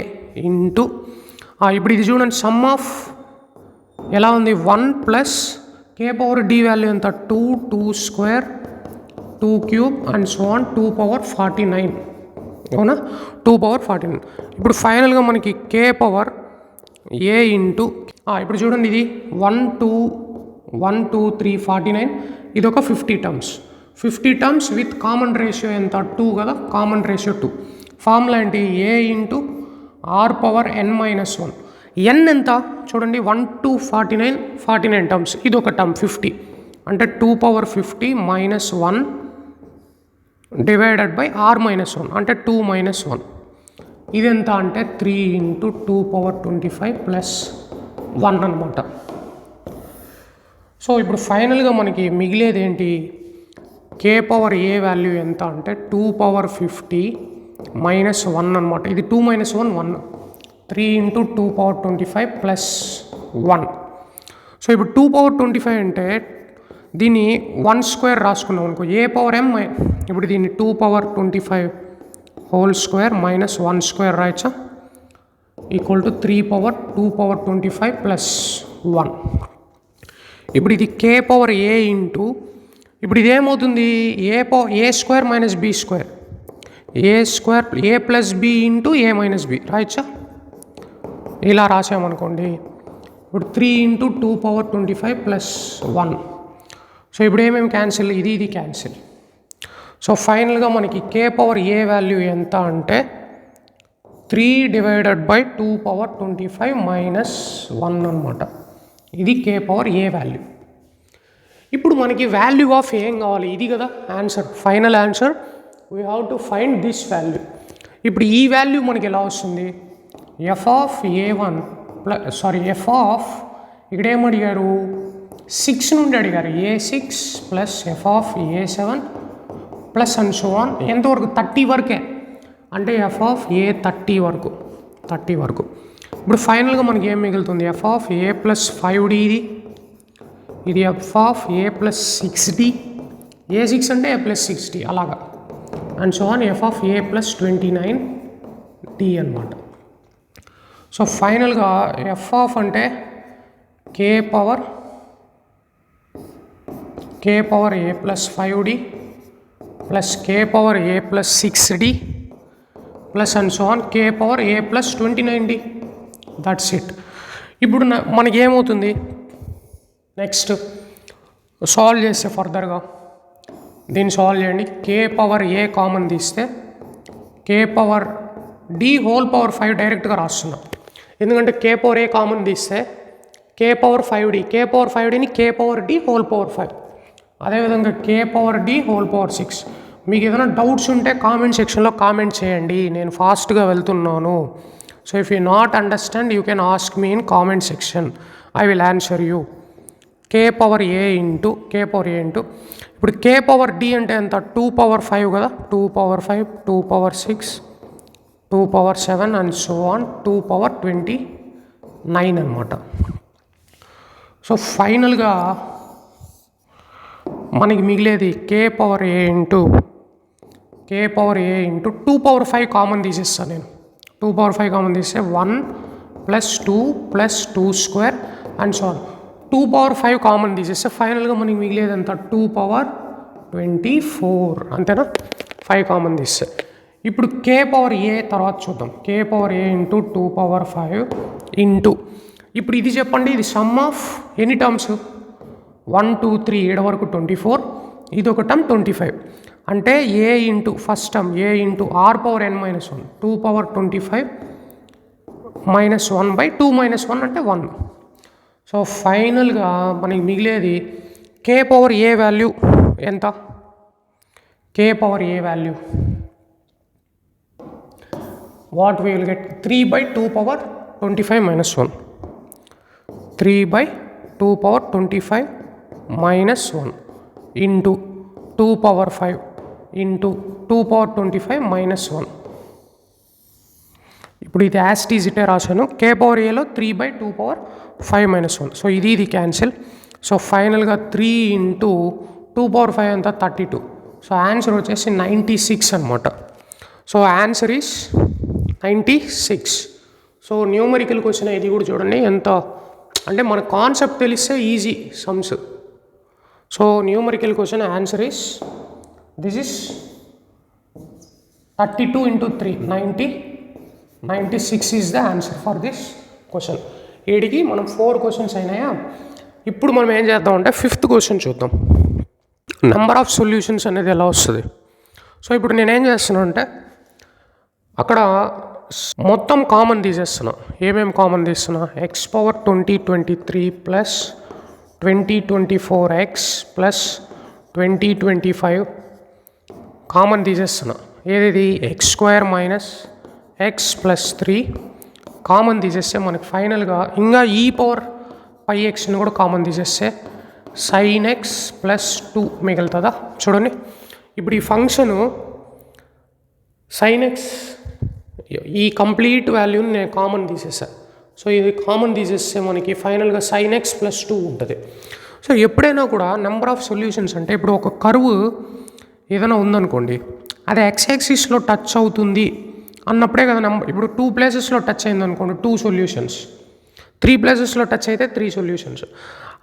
ఇంటూ ఇప్పుడు ఇది చూడండి, సమ్ ఆఫ్ ఎలా ఉంది? 1 plus k power d value ఎంత? 2 square 2 cube and so on 2 power 49, అవునా? 2 పవర్ 49. ఇప్పుడు ఫైనల్గా మనకి కే పవర్ ఏ ఇంటూ ఇప్పుడు చూడండి, ఇది 1 2 3 49, ఇది ఒక 50 టర్మ్స్ విత్ కామన్ రేషియో ఎంత? 2 కదా, కామన్ రేషియో 2. ఫార్ములా ఏంటి? A into r power n minus 1. N ఎంత చూడండి, 1 2 49 టర్మ్స్, ఇది ఒక టర్మ్ 50 అంటే 2 power 50 minus 1 divided by r minus 1 అంటే 2 మైనస్ 1. ఇది ఎంత అంటే 3 × 2 పవర్ 25 ప్లస్ 1 అనమాట. సో ఇప్పుడు ఫైనల్గా మనకి మిగిలేది ఏంటి? కే పవర్ ఏ వాల్యూ ఎంత అంటే 2 పవర్ 50 మైనస్ 1 అనమాట. ఇది 2 మైనస్ 1 1, 3 × 2 పవర్ 25 ప్లస్ 1. సో ఇప్పుడు 2 పవర్ 25 అంటే దీన్ని 1 స్క్వేర్ రాసుకున్నాం అనుకో, ఏ పవర్ ఎం. ఇప్పుడు దీన్ని 2 power 25 whole square minus 1 square రాయచ్చా, equal to 3 power 2 power 25 plus 1. ఇప్పుడు ఇది కే పవర్ ఏ ఇంటూ, ఇప్పుడు ఇదేమవుతుంది? A square minus b square, a plus b into a minus b రాయచ్చా, ఇలా రాసామనుకోండి. ఇప్పుడు 3 × 2 పవర్ 25 ప్లస్ 1. సో ఇప్పుడు ఏమేమి క్యాన్సిల్? ఇది క్యాన్సిల్. సో ఫైనల్గా మనకి కే పవర్ ఏ వాల్యూ ఎంత అంటే 3 డివైడెడ్ బై 2 పవర్ 25 మైనస్ 1 అనమాట. ఇది కే పవర్ ఏ వాల్యూ. ఇప్పుడు మనకి వాల్యూ ఆఫ్ ఏం కావాలి? ఇది కదా answer, final answer. We have to find this value. ఇప్పుడు ఈ వాల్యూ మనకి ఎలా వస్తుంది? ఎఫ్ ఆఫ్ ఏ1 ఎఫ్ ఆఫ్ ఇక్కడ ఏమడిగారు? 6 నుండి అడిగారు. ఏ6 ప్లస్ ఎఫ్ ఆఫ్ ఏ7 ప్లస్ అండ్ సో ఆన్ ఎంతవరకు? 30 వరకే, అంటే ఎఫ్ ఆఫ్ ఏ 30 వరకు. ఇప్పుడు ఫైనల్గా మనకి ఏం మిగులుతుంది? F of a plus 5d, ఇది f of a plus 6d, ఏ6 అంటే ఏ ప్లస్ 6d అలాగా, and so on f of a plus 29d అనమాట. సో ఫైనల్గా ఎఫ్ ఆఫ్ అంటే k power a plus 5d plus k power a plus 6d plus and so on k power a plus 29d. That's it. ఇప్పుడు మనకి ఏమవుతుంది? Next solve చేస్తే ఫర్దర్గా దీన్ని solve చేయండి. కే పవర్ ఏ కామన్ తీస్తే k power d whole power 5 డైరెక్ట్గా రాస్తున్నా, ఎందుకంటే k పవర్ a కామన్ తీస్తే k power 5d, k power 5dని k power d whole power 5, అదేవిధంగా k power d whole power 6. మీకు ఏదైనా డౌట్స్ ఉంటే కామెంట్ సెక్షన్లో కామెంట్ చేయండి, నేను ఫాస్ట్గా వెళ్తున్నాను. So if you not understand you can ask me in comment section, I will answer you. k power a into ఇప్పుడు k పవర్ d అంటే ఎంత, 2 పవర్ 5 కదా, 2 power 5, 2 power 6, 2 power 7 and so on 2 power 29 అనమాట. So ఫైనల్గా మనకి మిగిలేది k power a into 2 power 5 common తీసేస్తాను నేను. 2 పవర్ 5 కామన్ తీస్తే 1 plus 2 plus 2 square and so on. 2 power 5 common తీసేస్తే ఫైనల్గా మనకి మిగిలేది ఎంత, 2 పవర్ 24, అంతేనా, 5 కామన్ తీస్తే. ఇప్పుడు k పవర్ a తర్వాత చూద్దాం. k power a into 2 power 5 into ఇప్పుడు ఇది చెప్పండి, ఇది సమ్ ఆఫ్ ఎన్ని టర్మ్స్, 1 2 3 7 వరకు 24, ఇది ఒక టర్మ్ 25, అంటే a into first term a into r power n minus 1, 2 power 25 minus 1 by 2 minus 1 అంటే 1. సో ఫైనల్గా మనకి మిగిలేది k పవర్ a వాల్యూ ఎంత, k power a value what we will get 3 by 2 power 25 minus 1, 3 by 2 power 25 minus 1 into 2 power 5 into 2 power 25 minus 1. ఇప్పుడు ఇది యాస్టీజ్ ఇటే రాశాను, k power ఏలో 3 బై 2 పవర్ 5 మైనస్ 1. సో ఇది క్యాన్సిల్. సో ఫైనల్గా 3 into 2 power 5 అంతా 32. So answer వచ్చేసి 96 అనమాట. So answer is 96. So numerical question ఇది కూడా చూడండి ఎంత, అంటే మన కాన్సెప్ట్ తెలిస్తే easy sums. So numerical question answer is this is 32 into 3 96 is the answer for this question. వీడికి మనం 4 క్వశ్చన్స్ అయినాయా. ఇప్పుడు మనం ఏం చేద్దామంటే 5th క్వశ్చన్ చూద్దాం, నెంబర్ ఆఫ్ సొల్యూషన్స్ అనేది ఎలా వస్తుంది. సో ఇప్పుడు నేనేం చేస్తున్నాను అంటే అక్కడ మొత్తం కామన్ తీసేస్తున్నా. ఏమేమి కామన్ తీస్తున్నా, x power 2023 plus 2024x plus 2025 common తీసేస్తున్నా. ఏది x square minus x plus 3 common తీసేస్తే మనకి ఫైనల్గా ఇంకా ఈ పవర్ పై ఎక్స్ని కూడా కామన్ తీసేస్తే సైన్ ఎక్స్ ప్లస్ 2 మిగులుతుందా. చూడండి ఇప్పుడు ఈ ఫంక్షను సైన్ ఎక్స్ ఈ కంప్లీట్ వాల్యూని నేను కామన్ తీసేసాను. సో ఇది కామన్ తీసేస్తే మనకి ఫైనల్గా సైన్ ఎక్స్ ప్లస్ 2 ఉంటుంది. సో ఎప్పుడైనా కూడా నెంబర్ ఆఫ్ సొల్యూషన్స్ అంటే ఇప్పుడు ఒక కర్వ్ ఏదైనా ఉందనుకోండి, అది ఎక్స్ యాక్సిస్లో టచ్ అవుతుంది అన్నప్పుడే కదా నెంబర్. ఇప్పుడు 2 ప్లేసెస్లో టచ్ అయింది అనుకోండి 2 సొల్యూషన్స్, 3 ప్లేసెస్లో టచ్ అయితే 3 సొల్యూషన్స్.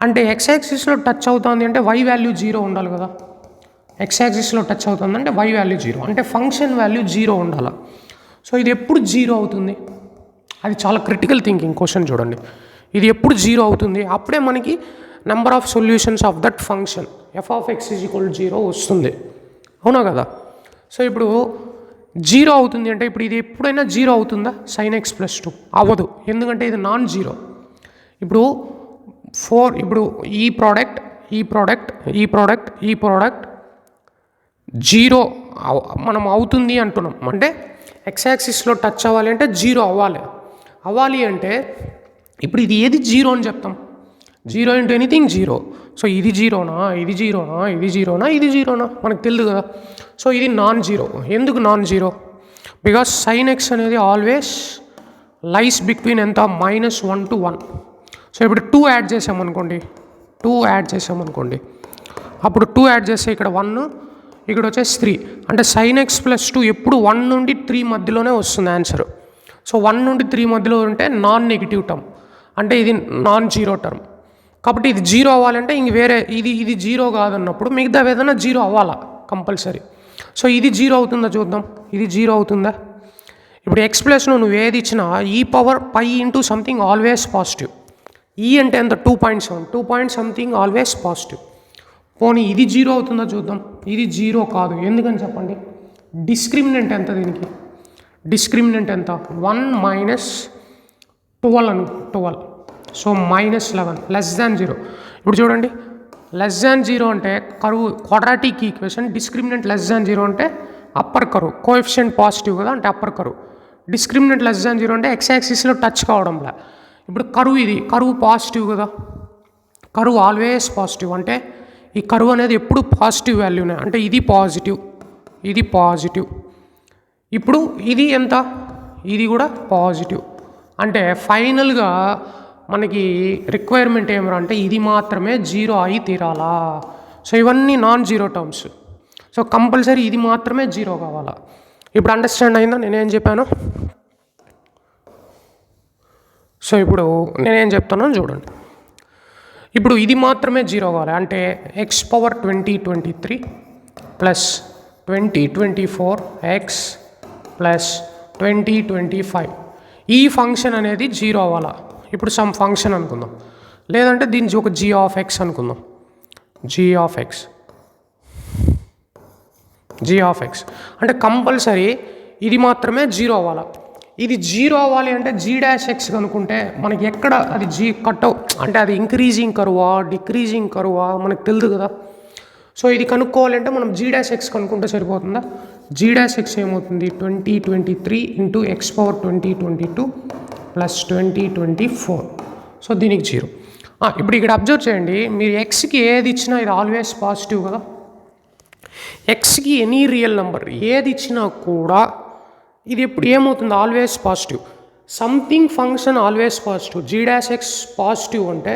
అంటే ఎక్స్ యాక్సిస్లో టచ్ అవుతుంది అంటే y వాల్యూ 0 ఉండాలి కదా. ఎక్స్ యాక్సిస్లో టచ్ అవుతుంది అంటే y వాల్యూ 0, అంటే ఫంక్షన్ వాల్యూ 0 ఉండాలి. సో ఇది ఎప్పుడు 0 అవుతుంది, అది చాలా క్రిటికల్ థింకింగ్ క్వశ్చన్ చూడండి. ఇది ఎప్పుడు 0 అవుతుంది, అప్పుడే మనకి number of solutions of that function f(x) = 0 వస్తుంది, అవునా కదా. సో ఇప్పుడు 0 అవుతుంది అంటే ఇప్పుడు ఇది ఎప్పుడైనా 0 అవుతుందా, సైన్ ఎక్స్ ప్లస్ 2 అవ్వదు, ఎందుకంటే ఇది నాన్ జీరో. ఇప్పుడు ఇప్పుడు ఈ ప్రోడక్ట్ 0 మనం అవుతుంది అంటున్నాం. అంటే ఎక్స్ యాక్సిస్లో టచ్ అవ్వాలి అంటే 0 అవ్వాలి అంటే ఇప్పుడు ఇది ఏది 0 అని చెప్తాం, 0 ఇంటూ ఎనీథింగ్ 0. సో ఇది 0నా, ఇది 0నా, ఇది 0నా, ఇది 0నా మనకు తెలియదు కదా. సో ఇది నాన్ జీరో. ఎందుకు non zero, because sign X అనేది ఆల్వేస్ లైస్ బిట్వీన్ ఎంత, -1 to 1. సో ఇప్పుడు 2 యాడ్ చేసామనుకోండి, అప్పుడు 2 యాడ్ చేస్తే ఇక్కడ 1, ఇక్కడ వచ్చేసి 3, అంటే సైన్ ఎక్స్ ప్లస్ 2 ఎప్పుడు 1 నుండి 3 మధ్యలోనే వస్తుంది ఆన్సర్. సో 1 నుండి 3 మధ్యలో ఉంటే నాన్ నెగిటివ్ టర్మ్, అంటే ఇది నాన్ జీరో టర్మ్. కాబట్టి ఇది 0 అవ్వాలంటే ఇంక వేరే ఇది 0 కాదన్నప్పుడు మిగతా ఏదైనా 0 అవ్వాలా కంపల్సరీ. సో ఇది 0 అవుతుందా చూద్దాం, ఇది 0 అవుతుందా. ఇప్పుడు ఎక్స్ ప్లస్లో నువ్వు ఏది ఇచ్చినా e power pi into something always positive. E అంటే ఎంత, 2.7, 2 పాయింట్ సంథింగ్ ఆల్వేస్ పాజిటివ్. పోనీ ఇది 0 అవుతుందా చూద్దాం, ఇది 0 కాదు. ఎందుకని చెప్పండి, డిస్క్రిమినెంట్ ఎంత దీనికి, డిస్క్రిమినెంట్ ఎంత 1 మైనస్ 12 సో -11 లెస్ దాన్ 0. ఇప్పుడు చూడండి లెస్ దాన్ 0 అంటే కరువు quadratic equation, discriminant less than 0 అంటే అప్పర్ కరువు, కోఎఫిషియంట్ పాజిటివ్ కదా అంటే అప్పర్ కరువు, డిస్క్రిమినెంట్ లెస్ దాన్ 0 అంటే ఎక్స్ యాక్సిస్లో టచ్ కావడంలా. ఇప్పుడు కరువు ఇది కరువు పాజిటివ్ కదా, కరువు ఆల్వేస్ పాజిటివ్ అంటే ఈ కరువు అనేది ఎప్పుడు పాజిటివ్ వాల్యూనే అంటే ఇది పాజిటివ్ ఇది పాజిటివ్. ఇప్పుడు ఇది ఎంత, ఇది కూడా పాజిటివ్ అంటే ఫైనల్గా మనకి రిక్వైర్మెంట్ ఏమరా అంటే ఇది మాత్రమే 0 అయి తీరాలా. సో ఇవన్నీ non zero terms, so compulsory ఇది మాత్రమే 0 కావాలా. ఇప్పుడు అండర్స్టాండ్ అయిందా నేనేం చెప్పాను? సో ఇప్పుడు నేనేం చెప్తానో చూడండి. ఇప్పుడు ఇది మాత్రమే 0 కావాలి అంటే X power 2023 plus 2024 X plus 2025 ఈ ఫంక్షన్ అనేది 0 అవ్వాలా. ఇప్పుడు సమ్ ఫంక్షన్ అనుకుందాం, లేదంటే దీనికి ఒక g ఆఫ్ x అనుకుందాం. g ఆఫ్ x అంటే కంపల్సరీ ఇది మాత్రమే 0 అవ్వాలా. ఇది 0 అవ్వాలి అంటే g'(x) కనుక్కుంటే మనకి ఎక్కడ అది g కట్ అంటే అది ఇంక్రీజింగ్ కరువా డిక్రీజింగ్ కరువా మనకు తెలియదు కదా. సో ఇది కనుక్కోవాలంటే మనం g'(x) కనుక్కుంటే సరిపోతుందా. g'(x) ఏమవుతుంది 2023 into X power 2022 plus 2024 so దీనికి 0. ఇప్పుడు ఇక్కడ అబ్జర్వ్ చేయండి, మీరు ఎక్స్కి ఏది ఇచ్చినా ఇది ఆల్వేస్ పాజిటివ్ కదా. ఎక్స్కి ఎనీ రియల్ నెంబర్ ఏది ఇచ్చినా కూడా ఇది ఎప్పుడు ఏమవుతుంది always positive. Something function always positive, g'(x) positive అంటే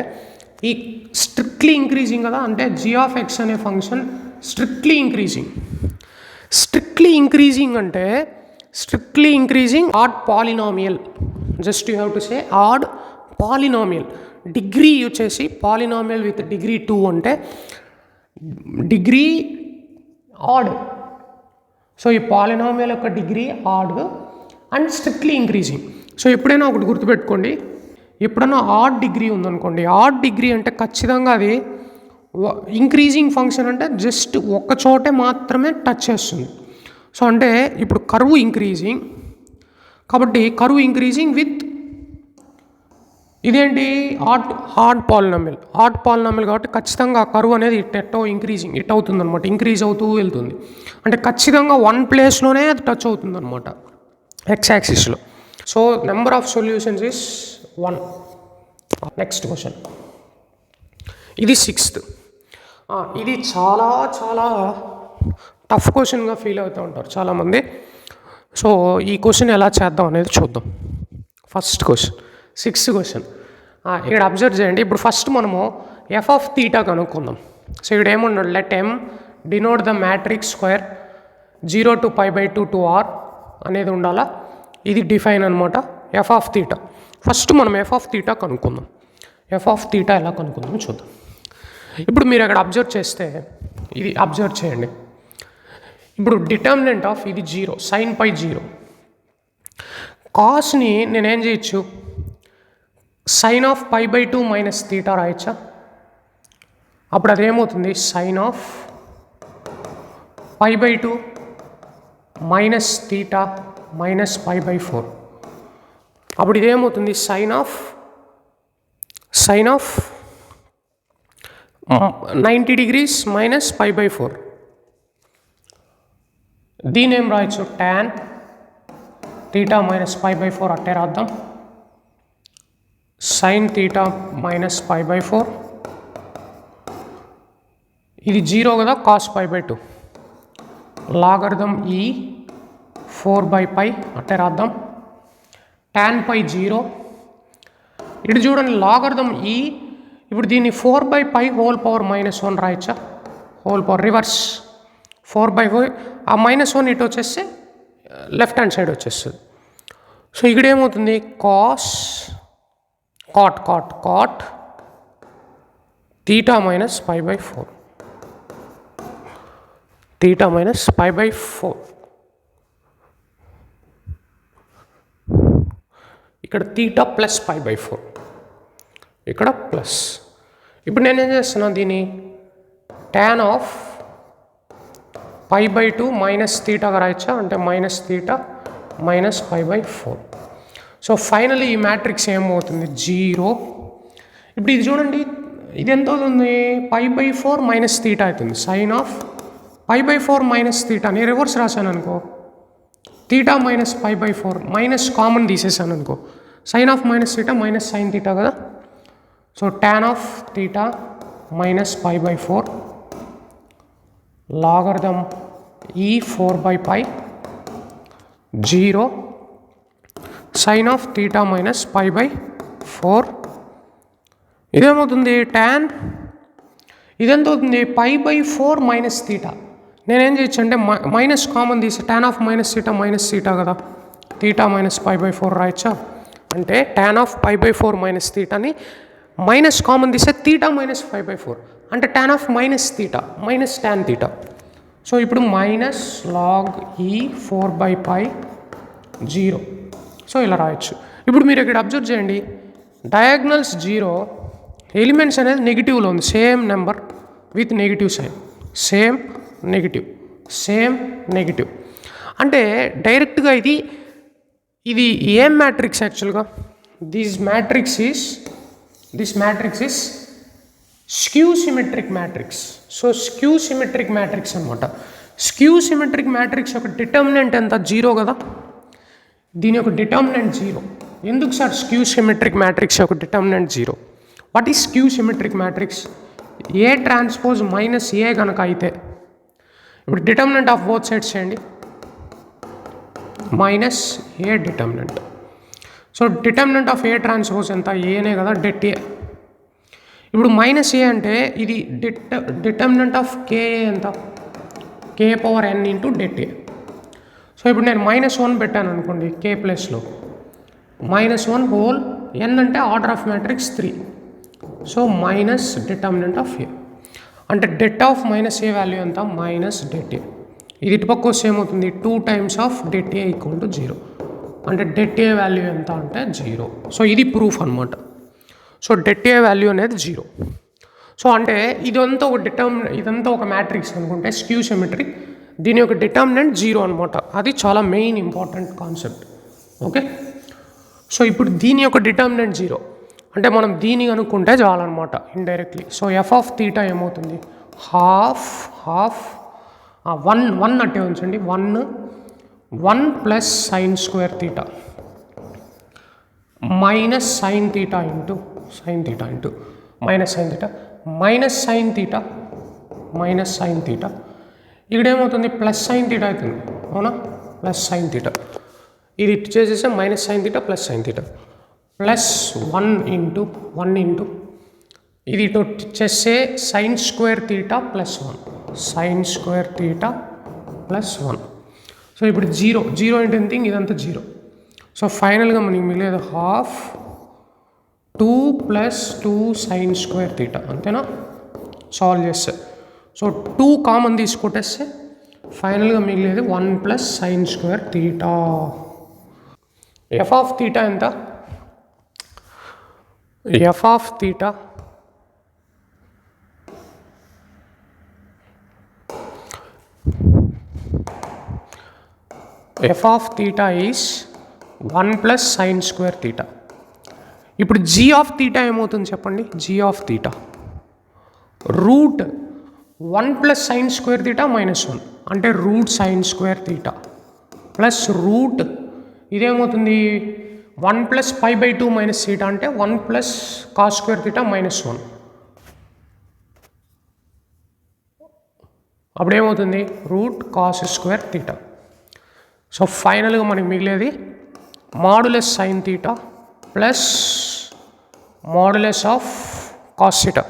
ఈ స్ట్రిక్ట్లీ ఇంక్రీజింగ్ కదా అంటే g(x) అనే ఫంక్షన్ స్ట్రిక్ట్లీ ఇంక్రీజింగ్ అంటే strictly increasing odd polynomial. Just you have to say odd polynomial. Degree వచ్చేసి పాలినామియల్ విత్ డిగ్రీ 2 అంటే డిగ్రీ ఆడ్. సో ఈ polynomial యొక్క degree odd and strictly increasing. So ఎప్పుడైనా ఒకటి గుర్తుపెట్టుకోండి, ఎప్పుడైనా ఆడ్ డిగ్రీ ఉందనుకోండి, ఆడ్ డిగ్రీ అంటే ఖచ్చితంగా అది ఇంక్రీజింగ్ ఫంక్షన్ అంటే జస్ట్ ఒక్క చోటే మాత్రమే టచ్ చేస్తుంది. సో అంటే ఇప్పుడు కర్వ్ ఇంక్రీజింగ్ కాబట్టి కర్వ్ ఇంక్రీజింగ్ విత్ ఇదేంటి ఆడ్ పాలినామియల్ కాబట్టి ఖచ్చితంగా ఆ కర్వ్ అనేది ఇట్ అవుతుంది అనమాట, ఇంక్రీజ్ అవుతూ వెళ్తుంది. అంటే ఖచ్చితంగా 1 ప్లేస్లోనే అది టచ్ అవుతుంది అనమాట ఎక్స్ యాక్సిస్లో. So number of solutions is 1. Next question, ఇది 6th. ఇది చాలా చాలా టఫ్ క్వశ్చన్గా ఫీల్ అవుతూ ఉంటారు చాలామంది. సో ఈ క్వశ్చన్ ఎలా చేద్దాం అనేది చూద్దాం. ఫస్ట్ క్వశ్చన్ 6th క్వశ్చన్ ఇక్కడ అబ్జర్వ్ చేయండి. ఇప్పుడు ఫస్ట్ మనము ఎఫ్ ఆఫ్ తీటా కనుక్కుందాం. సో ఇక్కడ ఏమన్నాడు, let M denote the matrix square 0 to π/2 to r అనేది ఉండాలా. ఇది డిఫైన్ అనమాట ఎఫ్ ఆఫ్ తీటా. ఫస్ట్ మనం ఎఫ్ ఆఫ్ తీటా కనుక్కుందాం. ఎఫ్ ఆఫ్ తీటా ఎలా కనుక్కుందాం చూద్దాం. ఇప్పుడు మీరు అక్కడ అబ్జర్వ్ చేస్తే ఇది అబ్జర్వ్ చేయండి. ఇప్పుడు డిటర్మినెంట్ ఆఫ్ ఇది 0 sin π 0. కాస్ని నేనేం చేయొచ్చు, సైన్ ఆఫ్ π/2 మైనస్ తీటా రాయచ్చా. అప్పుడు అదేమవుతుంది sine of π/2 minus theta minus π/4. అప్పుడు ఇదేమవుతుంది సైన్ ఆఫ్ 90 degrees మైనస్ π/4. దీని ఏం రాయొచ్చు tan తీటా మైనస్ π/4 అట్టే రాద్దాం. సైన్ తీటా మైనస్ π/4 ఇది 0 కదా కాస్ π/2 లాగర్థం ఈ 4/π అట్టే రాద్దాం. tan π 0 ఇటు చూడండి లాగర్థం ఈ ఇప్పుడు దీన్ని 4/π హోల్ పవర్ -1 రాయచ్చా, హోల్ పవర్ రివర్స్ 4/4 ఆ -1 ఇటు వచ్చేస్తే లెఫ్ట్ హ్యాండ్ సైడ్ వచ్చేస్తుంది. సో ఇక్కడ ఏమవుతుంది cot theta minus π/4 theta minus π/4. ఇక్కడ తీటా ప్లస్ π/4 ఇక్కడ ప్లస్. ఇప్పుడు నేనేం చేస్తున్నాను దీన్ని tan ఆఫ్ π/2 మైనస్ తీటాగా రాయచ్చా అంటే minus theta minus pi by 4. So finally ఈ మ్యాట్రిక్స్ ఏమవుతుంది 0. ఇప్పుడు ఇది చూడండి, ఇది ఎంత అవుతుంది π బై 4 మైనస్ తీటా అవుతుంది. Sine of π by 4 minus theta నేను రివర్స్ రాశాను అనుకో, తీటా మైనస్ π బై 4 మైనస్ కామన్ తీసేసాను అనుకో, sine of minus theta minus sine theta కదా. So tan of theta minus π by 4 logarithm e 4 by π 0 sine of theta minus π by 4. ఇదేమవుతుంది tan, ఇదెంత అవుతుంది π బై 4 మైనస్ తీటా. నేనేం చేయొచ్చు అంటే మైనస్ కామన్ తీసి టాన్ ఆఫ్ మైనస్ తీటా కదా, theta minus π by 4 రాయచ్చా. అంటే టాన్ ఆఫ్ π బై 4 మైనస్ తీటాని మైనస్ కామన్ తీస్తే తీటా మైనస్ 5 బై 4 అంటే tan of minus theta minus tan theta. So ఇప్పుడు minus log e 4 by π 0. So ఇలా రాయొచ్చు. ఇప్పుడు మీరు ఇక్కడ అబ్జర్వ్ చేయండి, డయాగ్నల్స్ 0, ఎలిమెంట్స్ అనేది నెగిటివ్లో ఉంది, same number with negative sign, same negative. అంటే డైరెక్ట్గా ఇది ఏం మ్యాట్రిక్స్ యాక్చువల్గా, this matrix is skew symmetric matrix. So skew symmetric matrix అనమాట. స్క్యూ సిమెట్రిక్ మ్యాట్రిక్స్ యొక్క డిటర్మినెంట్ ఎంత 0 కదా, దీని యొక్క డిటర్మినెంట్ 0. ఎందుకు సార్ స్క్యూ సిమెట్రిక్ మ్యాట్రిక్స్ యొక్క determinant 0? What is skew symmetric matrix? A transpose minus a కనుక అయితే, ఇప్పుడు డిటర్మినెంట్ ఆఫ్ బోత్ సైడ్స్ చేయండి, minus a determinant. So determinant of A transpose ఎంత, ఏనే కదా, డెట్ ఏ. ఇప్పుడు మైనస్ ఏ అంటే ఇది డిటర్మినెంట్ ఆఫ్ కేఏ ఎంత, k power n into det a. So ఇప్పుడు నేను -1 పెట్టాను అనుకోండి కే ప్లస్లో, -1 హోల్ n అంటే order of matrix 3. So minus determinant of a అంటే det of minus a value ఎంత, మైనస్ డెట్ ఏ. ఇది ఇటుపక్క వస్తే ఏమవుతుంది 2 times of det a equal to 0. అంటే డెట్ ఏ వాల్యూ ఎంత అంటే 0. సో ఇది ప్రూఫ్ అనమాట. సో డెట్ ఏ వాల్యూ అనేది 0. సో అంటే ఇదంతా ఒక మ్యాట్రిక్స్ అనుకుంటే స్క్యూ సిమెట్రిక్, దీని యొక్క డిటర్మినెంట్ 0 అనమాట. అది చాలా main important concept. Okay, so ఇప్పుడు దీని యొక్క డిటర్మినెంట్ 0 అంటే మనం దీన్ని అనుకుంటే చాలన్నమాట indirectly. So f of theta ఏమవుతుంది, హాఫ్ 1 అట్టే ఉంచండి, 1 plus sine square theta minus sine theta into minus sine theta ఇక్కడ ఏమవుతుంది ప్లస్ సైన్ తీటా అవుతుంది, అవునా, ప్లస్ సైన్ తీటా. ఇది ఇటు చేసేస్తే minus sine theta plus sine theta plus 1 into ఇది ఇటు చేస్తే sine square theta plus 1. So ఇప్పుడు 0 ఇంటూ ఎనీథింగ్ ఇదంతా 0. సో ఫైనల్గా మనకి మిగిలేదు half 2 plus 2 sine square theta, అంతేనా. సాల్వ్ చేస్తే సో 2 కామన్ తీసుకొట్టేస్తే ఫైనల్గా మిగిలేదు 1 plus sine square theta. F of theta ఎంత, f of theta is 1 plus sine square theta. ఇప్పుడు జీ ఆఫ్ తీటా ఏమవుతుంది చెప్పండి, g of theta root 1 plus sine square theta -1 అంటే root sine square theta plus root ఇదేమవుతుంది 1 plus π by 2 minus theta అంటే 1 plus cos square theta -1. అప్పుడేమవుతుంది root cos square theta. So ఫైనల్గా మనకి మిగిలేది modulus sine theta plus modulus of cos theta.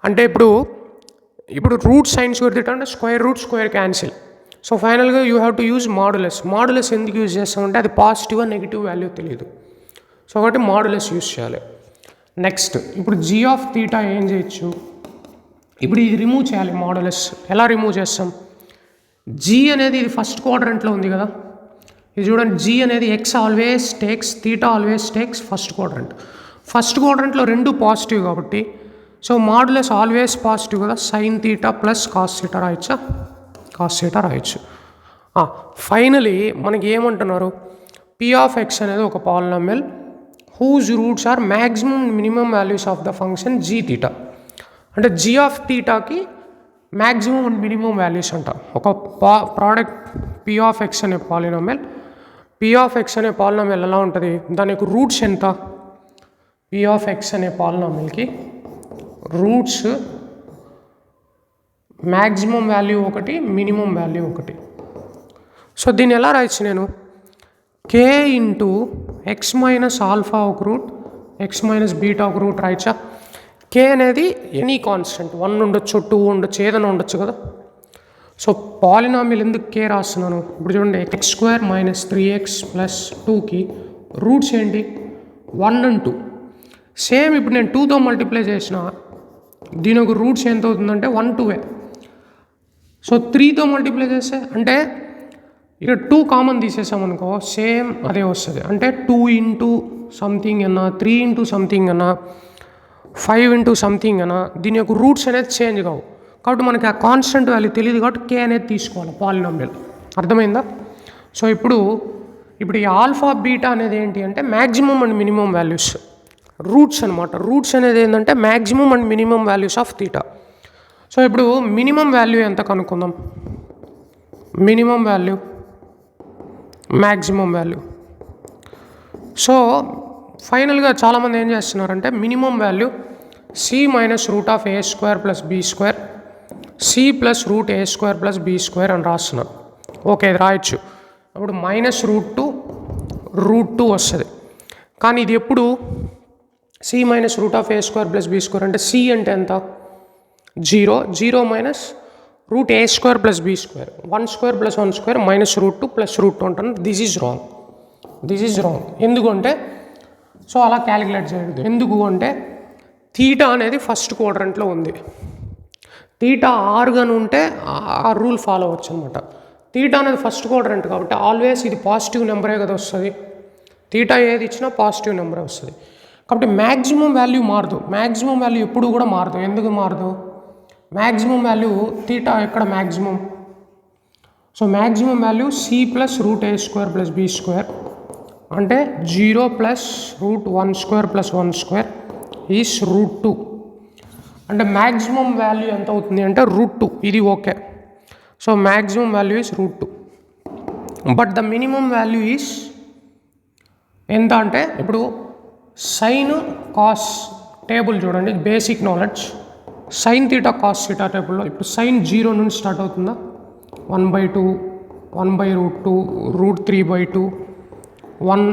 అంటే ఇప్పుడు root sine square theta అంటే square cancel. So ఫైనల్గా you have to use modulus ఎందుకు యూజ్ చేస్తామంటే అది పాజిటివ్ నెగిటివ్ వాల్యూ తెలియదు, సో కాబట్టి మాడ్యులస్ యూజ్ చేయాలి. నెక్స్ట్ ఇప్పుడు జీ ఆఫ్ తీటా ఏం చేయొచ్చు, ఇప్పుడు ఇది రిమూవ్ చేయాలి మాడ్యులస్. ఎలా రిమూవ్ చేస్తాం, జీ అనేది ఇది ఫస్ట్ క్వాడ్రంట్లో ఉంది కదా, ఇది చూడండి జీ అనేది x always takes theta always takes first క్వాడ్రంట్లో రెండు పాజిటివ్ కాబట్టి సో మాడ్యులస్ ఆల్వేస్ పాజిటివ్ కదా, sine theta plus cos theta రాయొచ్చు. ఫైనలీ మనకి ఏమంటున్నారు, పీ ఆఫ్ ఎక్స్ అనేది ఒక polynomial whose roots are maximum minimum values of the function g theta. అంటే జీ ఆఫ్ థీటాకి మ్యాక్సిమం అండ్ మినిమం వాల్యూస్ అంట. ఒక ప్రోడక్ట్ పీ ఆఫ్ ఎక్స్ అనే పాలినామియల్, పీ ఆఫ్ ఎక్స్ అనే పాలినామియల్ ఎలా ఉంటుంది, దాని యొక్క రూట్స్ ఎంత, పీ ఆఫ్ ఎక్స్ అనే పాలినామియల్కి రూట్స్ మ్యాక్సిమం వాల్యూ ఒకటి, మినిమం వాల్యూ ఒకటి. సో దీన్ని ఎలా రాయచ్చు నేను, కే ఇంటూ ఎక్స్ మైనస్ ఆల్ఫా ఒక రూట్, ఎక్స్ మైనస్ బీటా ఒక రూట్ రాయచ్చా. కే అనేది ఎనీ కాన్స్టెంట్, 1 ఉండొచ్చు, 2 ఉండొచ్చు, ఏదైనా ఉండొచ్చు కదా. సో పాలినామియల్ ఎందుకు కే రాస్తున్నాను, ఇప్పుడు చూడండి, X square minus 3x plus 2కి రూట్స్ ఏంటి, 1 and 2. సేమ్ ఇప్పుడు నేను 2తో మల్టిప్లై చేసిన దీని ఒక రూట్స్ ఎంత అవుతుందంటే 1, 2. సో 3తో మల్టిప్లై చేస్తే అంటే ఇక 2 కామన్ తీసేసామనుకో సేమ్ అదే వస్తుంది. అంటే 2 ఇంటూ సంథింగ్ అన్నా, 3 ఇంటూ సంథింగ్ అన్నా, 5 ఇంటూ సంథింగ్ అన్నా దీని యొక్క రూట్స్ అనేది చేంజ్ కావు. కాబట్టి మనకి ఆ కాన్స్టెంట్ వాల్యూ తెలియదు కాబట్టి కే అనేది తీసుకోవాలి పాలినామియల్. అర్థమైందా. సో ఇప్పుడు ఈ ఆల్ఫా బీటా అనేది ఏంటి అంటే maximum and minimum values, roots అనమాట. రూట్స్ అనేది ఏంటంటే maximum and minimum values of theta. So ఇప్పుడు మినిమం వాల్యూ ఎంత కనుక్కుందాం, minimum value, maximum value. So ఫైనల్గా చాలామంది ఏం చేస్తున్నారంటే minimum value c minus root of a square plus b square, c plus root a square plus b square అని రాస్తున్నారు. Okay, ఇది రాయొచ్చు. అప్పుడు మైనస్ రూట్ టూ వస్తుంది. కానీ ఇది ఎప్పుడు c minus root of a square plus b square అంటే సి అంటే ఎంత, 0 minus root a square plus b square, 1 square plus 1 square minus root 2 plus root 2 అంటాను. This is wrong. ఎందుకంటే సో అలా క్యాలిక్యులేట్ చేయలేదు. ఎందుకు అంటే థీటా అనేది ఫస్ట్ క్వాడ్రంట్లో ఉంది. థీటా ఆర్గాన్ ఉంటే ఆ రూల్ ఫాలో అవ్వచ్చు అనమాట. థీటా అనేది ఫస్ట్ క్వాడ్రంట్ కాబట్టి ఆల్వేస్ ఇది పాజిటివ్ నెంబరే కదా వస్తుంది. థీటా ఏది ఇచ్చినా పాజిటివ్ నెంబరే వస్తుంది. కాబట్టి మ్యాక్సిమం వాల్యూ మారదు. మ్యాక్సిమం వాల్యూ ఎప్పుడు కూడా మారదు. ఎందుకు మారదు, మ్యాక్సిమం వాల్యూ థీటా ఎక్కడ maximum. So maximum value c plus root a square plus b square అంటే 0 plus root 1 square plus 1 square is root 2. అంటే మ్యాక్సిమం వాల్యూ ఎంత అవుతుంది అంటే రూట్ 2. ఇది okay. So maximum value is root 2. But the minimum value is ఎంత అంటే ఇప్పుడు sine cos table చూడండి, basic knowledge. Sine theta cos theta టేబుల్లో ఇప్పుడు సైన్ 0 నుండి స్టార్ట్ అవుతుందా, 1/2, 1/√2, √3/2, 1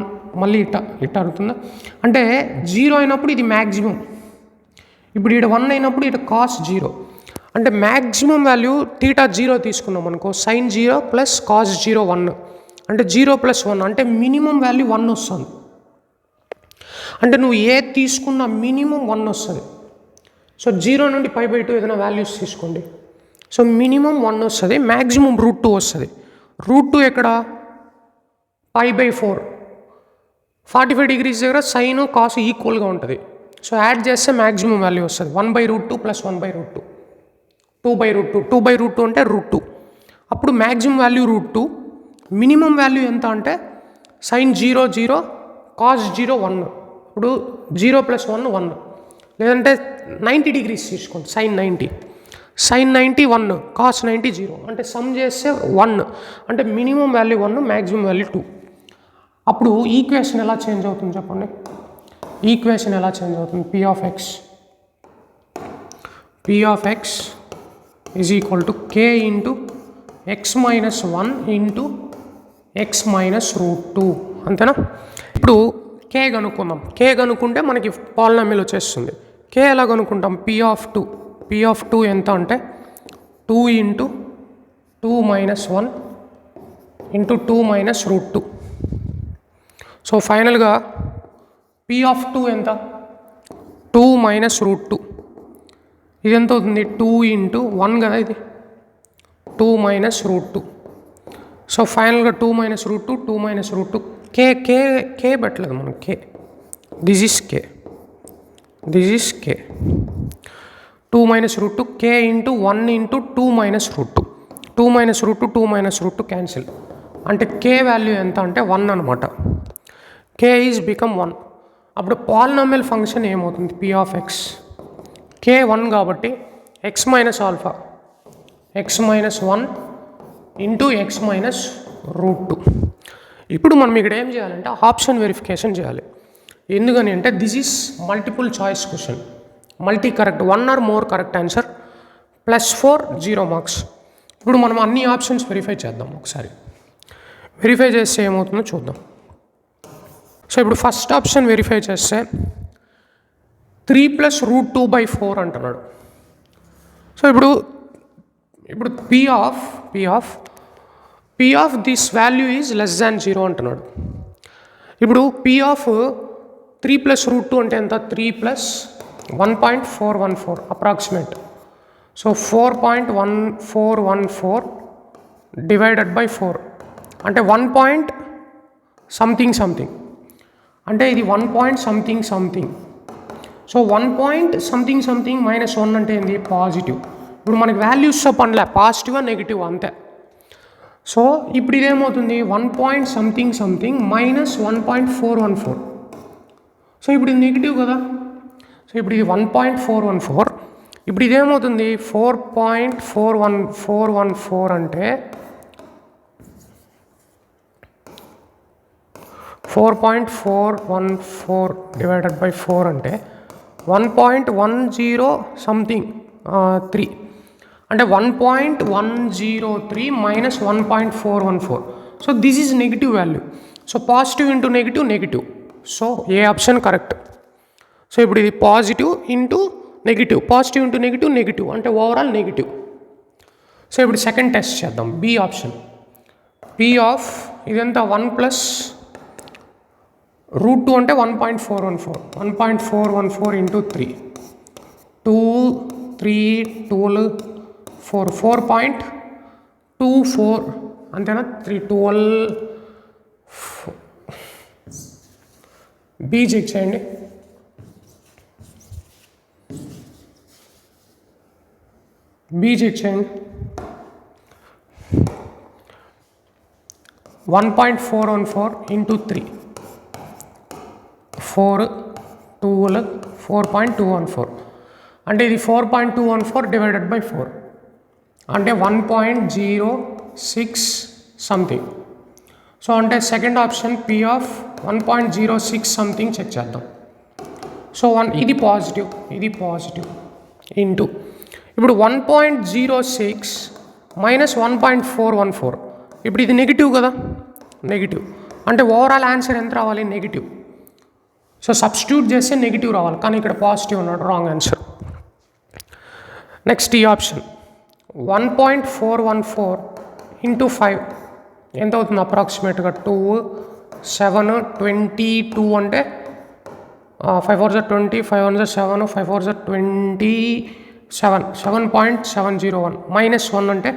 మళ్ళీ ఇట్ట అవుతుందా. అంటే 0 అయినప్పుడు ఇది మ్యాక్సిమం. ఇప్పుడు ఇక్కడ 1 అయినప్పుడు ఇటు కాస్ 0. అంటే మ్యాక్సిమం వాల్యూ థీటా 0 తీసుకున్నాం అనుకో, సైన్ 0 ప్లస్ కాస్ 0 1 అంటే 0 + 1 అంటే మినిమం వాల్యూ 1 వస్తుంది. అంటే నువ్వు ఏ తీసుకున్న మినిమం 1 వస్తుంది. సో 0 నుండి π/2 ఏదైనా వాల్యూస్ తీసుకోండి. సో మినిమం 1 వస్తుంది, మ్యాక్సిమం √2 వస్తుంది. √2 ఎక్కడ, π/4, 45 degrees దగ్గర సైన్ కాస్ ఈక్వల్గా ఉంటుంది. సో యాడ్ చేస్తే మ్యాక్సిమం వాల్యూ వస్తుంది 1/√2 + 1/√2, 2/√2. 2/√2 అంటే √2. అప్పుడు మ్యాక్సిమం వాల్యూ √2, మినిమం వాల్యూ ఎంత అంటే సైన్ 0 0 కాస్ 0 1. ఇప్పుడు 0 + 1 1, లేదంటే 90 degrees తీసుకోండి, సైన్ 90, సైన్ 90 1, కాస్ 90 0. అంటే సమ్ చేస్తే 1 అంటే మినిమం వాల్యూ 1, మ్యాక్సిమం వాల్యూ 2. అప్పుడు ఈక్వేషన్ ఎలా చేంజ్ అవుతుంది చెప్పండి. ఈక్వేషన్ ఎలా చేంజ్ అవుతుంది, P of x is equal to K into x minus 1 into x minus √2. అంతేనా. ఇప్పుడు కే కనుక్కుందాం. కే కనుక్కుంటే మనకి పాలినామియల్ వచ్చేస్తుంది. కే ఎలా కనుక్కుంటాం, పీ ఆఫ్ 2 ఎంత అంటే 2 ఇంటూ 2 - 1 ఇంటూ 2 - √2. సో ఫైనల్గా పీ ఆఫ్ 2 ఎంత, 2 - √2. ఇది ఎంత అవుతుంది, 2 ఇంటూ 1 కదా ఇది, 2 - √2. సో ఫైనల్గా 2 - √2, 2 - √2. కే పెట్టలేదు మనం, k, this is k 2 - √2, k into 1 into 2 - √2. 2 minus root 2 minus root cancel. అంటే కే వాల్యూ ఎంత అంటే 1 అనమాట. K is become 1. అప్పుడు పాలినామియల్ ఫంక్షన్ ఏమవుతుంది? P of x. కే 1 కాబట్టి x minus alpha, x minus 1 into x minus root 2. ఇప్పుడు మనం ఇక్కడ ఏం చేయాలంటే ఆప్షన్ వెరిఫికేషన్ చేయాలి. ఎందుకని అంటే this is multiple choice question, multi correct, 1 or more correct answer +4 0 marks. ఇప్పుడు మనం అన్ని ఆప్షన్స్ వెరిఫై చేద్దాం. ఒకసారి వెరిఫై చేస్తే ఏమవుతుందో చూద్దాం. సో ఇప్పుడు ఫస్ట్ ఆప్షన్ వెరిఫై చేస్తే 3 + √2/4 అంటున్నాడు. సో ఇప్పుడు P of this value is less than 0 అంటున్నాడు. ఇప్పుడు P ఆఫ్ 3 + √2 అంటే ఎంత? 3 + 1.414 అప్రాక్సిమేట్. సో 4.1414 డివైడెడ్ బై 4 అంటే 1 పాయింట్ సంథింగ్ సంథింగ్, అంటే ఇది 1 point something something. So 1 point something something -1 అంటే ఏంది? పాజిటివ్. ఇప్పుడు మనకి వాల్యూస్ పనిలే, పాజిటివ్ నెగిటివ్ అంతే. సో ఇప్పుడు ఇదేమవుతుంది? 1 పాయింట్ సంథింగ్ సంథింగ్ -1.414. సో ఇప్పుడు ఇది నెగిటివ్ కదా. సో ఇప్పుడు ఇది 1.414. ఇప్పుడు ఇదేమవుతుంది? 4.414 అంటే 4.414 డివైడెడ్ బై 4 అంటే 1.10 సంథింగ్ 3 అంటే 1.103 -1.414. So this is negative value. So positive into negative negative. So A option correct? So ఇప్పుడు ఇది positive into negative, positive into negative negative అంటే ఓవరాల్ నెగిటివ్. సో ఇప్పుడు సెకండ్ టెస్ట్ చేద్దాం. B option. పీ ఆఫ్ ఇదంతా 1 + √2 అంటే 1.414, 1.414 into 3, 2 3 12 4, 4.24 అంతేనా? 312. B check చేయండి. B check చేయండి. 1.414 ఇంటూ 3, 4 12 4.214 అంటే ఇది 4.214 డివైడెడ్ బై 4 అంటే 1.06 సంథింగ్. సో అంటే second option P of 1.06 something check చేద్దాం. సో ఇది పాజిటివ్, ఇది పాజిటివ్ ఇంటూ ఇప్పుడు 1.06 -1.414. ఇప్పుడు ఇది నెగిటివ్ కదా, నెగిటివ్ అంటే ఓవరాల్ ఆన్సర్ ఎంత రావాలి? నెగిటివ్. సో సబ్స్టిట్యూట్ చేస్తే నెగిటివ్ రావాలి, కానీ ఇక్కడ పాజిటివ్ ఉన్నాడు, రాంగ్ ఆన్సర్. నెక్స్ట్ ఈ ఆప్షన్ 1.414 ఇంటూ 5 ఎంత అవుతుంది? అప్రాక్సిమేట్గా 2 7 22 అంటే 5 4 20, 5 1 7, 5 4 27, 7.701 -1 అంటే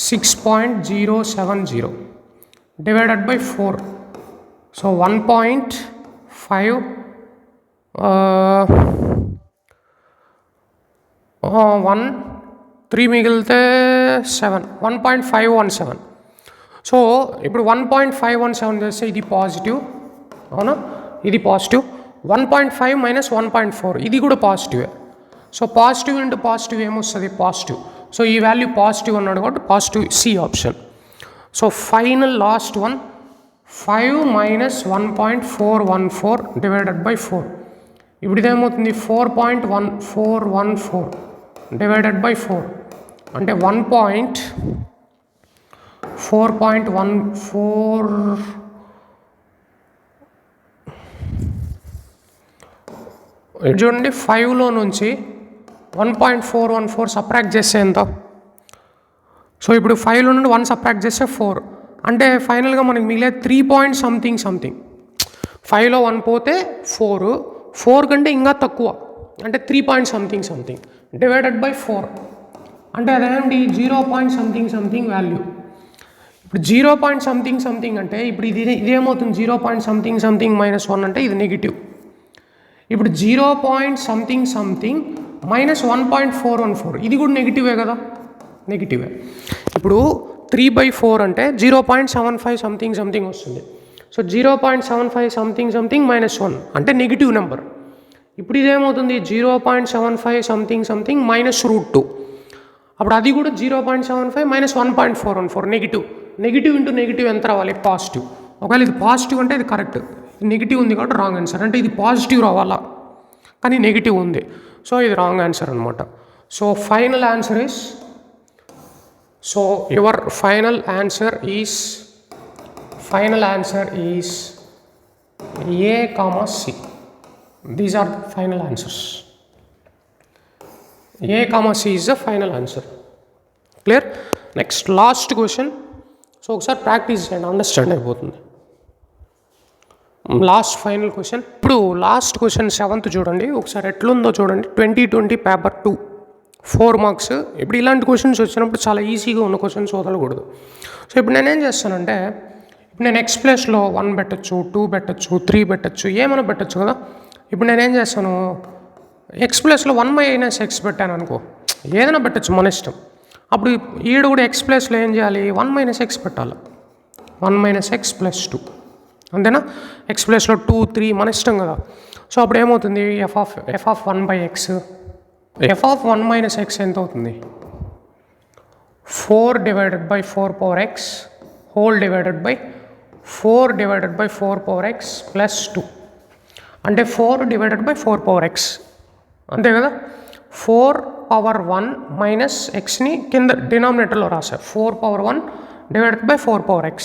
6.070 డివైడెడ్ బై 4. సో 1.5 1 3 మిగిలితే 7, 1.517. సో ఇప్పుడు 1.517 చేస్తే ఇది పాజిటివ్, అవునా? ఇది పాజిటివ్. 1.5 - 1.4 ఇది కూడా పాజిటివే. సో పాజిటివ్ ఇంటూ పాజిటివ్ ఏమొస్తుంది? పాజిటివ్. సో ఈ వాల్యూ పాజిటివ్ అన్నాడు కాబట్టి positive, C option. So final last one 5 - 1.414 divided by 4. ఇప్పుడు ఇదేమవుతుంది? 4.1414 డివైడెడ్ బై 4 అంటే 4.14 చూడండి. 5లో నుంచి 1.414 సబ్ట్రాక్ట్ చేస్తే ఎంత? సో ఇప్పుడు 5లో నుండి 1 సబ్ట్రాక్ట్ చేస్తే 4 అంటే ఫైనల్గా మనకి మిగిలే 3 పాయింట్ సంథింగ్ సంథింగ్. 5లో 1 పోతే 4 కంటే ఇంకా తక్కువ అంటే 3 point something something divided by 4 అంటే అదేంటి? 0 పాయింట్ సంథింగ్ సంథింగ్ వాల్యూ. ఇప్పుడు 0 పాయింట్ సంథింగ్ సంథింగ్ అంటే ఇప్పుడు ఇదేమవుతుంది? 0 పాయింట్ సంథింగ్ సంథింగ్ -1 అంటే ఇది నెగిటివ్. ఇప్పుడు 0 పాయింట్ సంథింగ్ సంథింగ్ -1.414 ఇది కూడా నెగిటివే కదా, నెగిటివే. ఇప్పుడు 3/4 అంటే 0.75 సంథింగ్ వస్తుంది. సో 0.75 సంథింగ్ -1 అంటే నెగిటివ్ నెంబర్. ఇప్పుడు ఇదేమవుతుంది 0.75 సంథింగ్ -√2. అప్పుడు అది కూడా 0.75 -1.414 నెగిటివ్ ఇంటూ నెగిటివ్ ఎంత రావాలి? పాజిటివ్. ఒకవేళ ఇది పాజిటివ్ అంటే ఇది కరెక్ట్, నెగిటివ్ ఉంది కాబట్టి రాంగ్ ఆన్సర్. అంటే ఇది పాజిటివ్ రావాలా కానీ నెగిటివ్ ఉంది, సో ఇది రాంగ్ ఆన్సర్ అనమాట. So final answer is, so your final answer is A, C. These are the final answers. A, C is the final answer. Clear? Next, last question. So ఒకసారి practice చేయండి, understand అయిపోతుంది. Last final question. ఇప్పుడు last question 7th చూడండి ఒకసారి ఎట్లుందో చూడండి. 2020 paper 2 4 marks. ఇప్పుడు ఇలాంటి క్వశ్చన్స్ వచ్చినప్పుడు చాలా ఈజీగా ఉన్న క్వశ్చన్స్ వదలకూడదు. సో ఇప్పుడు నేనేం చేస్తానంటే, ఇప్పుడు నేను ఎక్స్ ప్లేస్లో 1 పెట్టచ్చు, 2 పెట్టచ్చు, 3 పెట్టచ్చు, ఏమైనా పెట్టచ్చు కదా. ఇప్పుడు నేనేం చేస్తాను, ఎక్స్ ప్లేస్లో 1 - x పెట్టాను అనుకో, ఏదైనా పెట్టచ్చు మన ఇష్టం. అప్పుడు ఈడు కూడా ఎక్స్ ప్లేస్లో ఏం చేయాలి, 1 - x పెట్టాలి. 1 - x + 2 అంతేనా. ఎక్స్ ప్లేస్లో 2, 3 మన ఇష్టం కదా. సో అప్పుడు ఏమవుతుంది, f of 1/x, f of 1 - x ఎంత అవుతుంది, 4 / 4/x whole divided by 4/4/x + 2 అంటే 4 / 4/x అంతే కదా. 4/1 - xని కింద డినామినేటర్లో రాసా, 4/1 / 4/x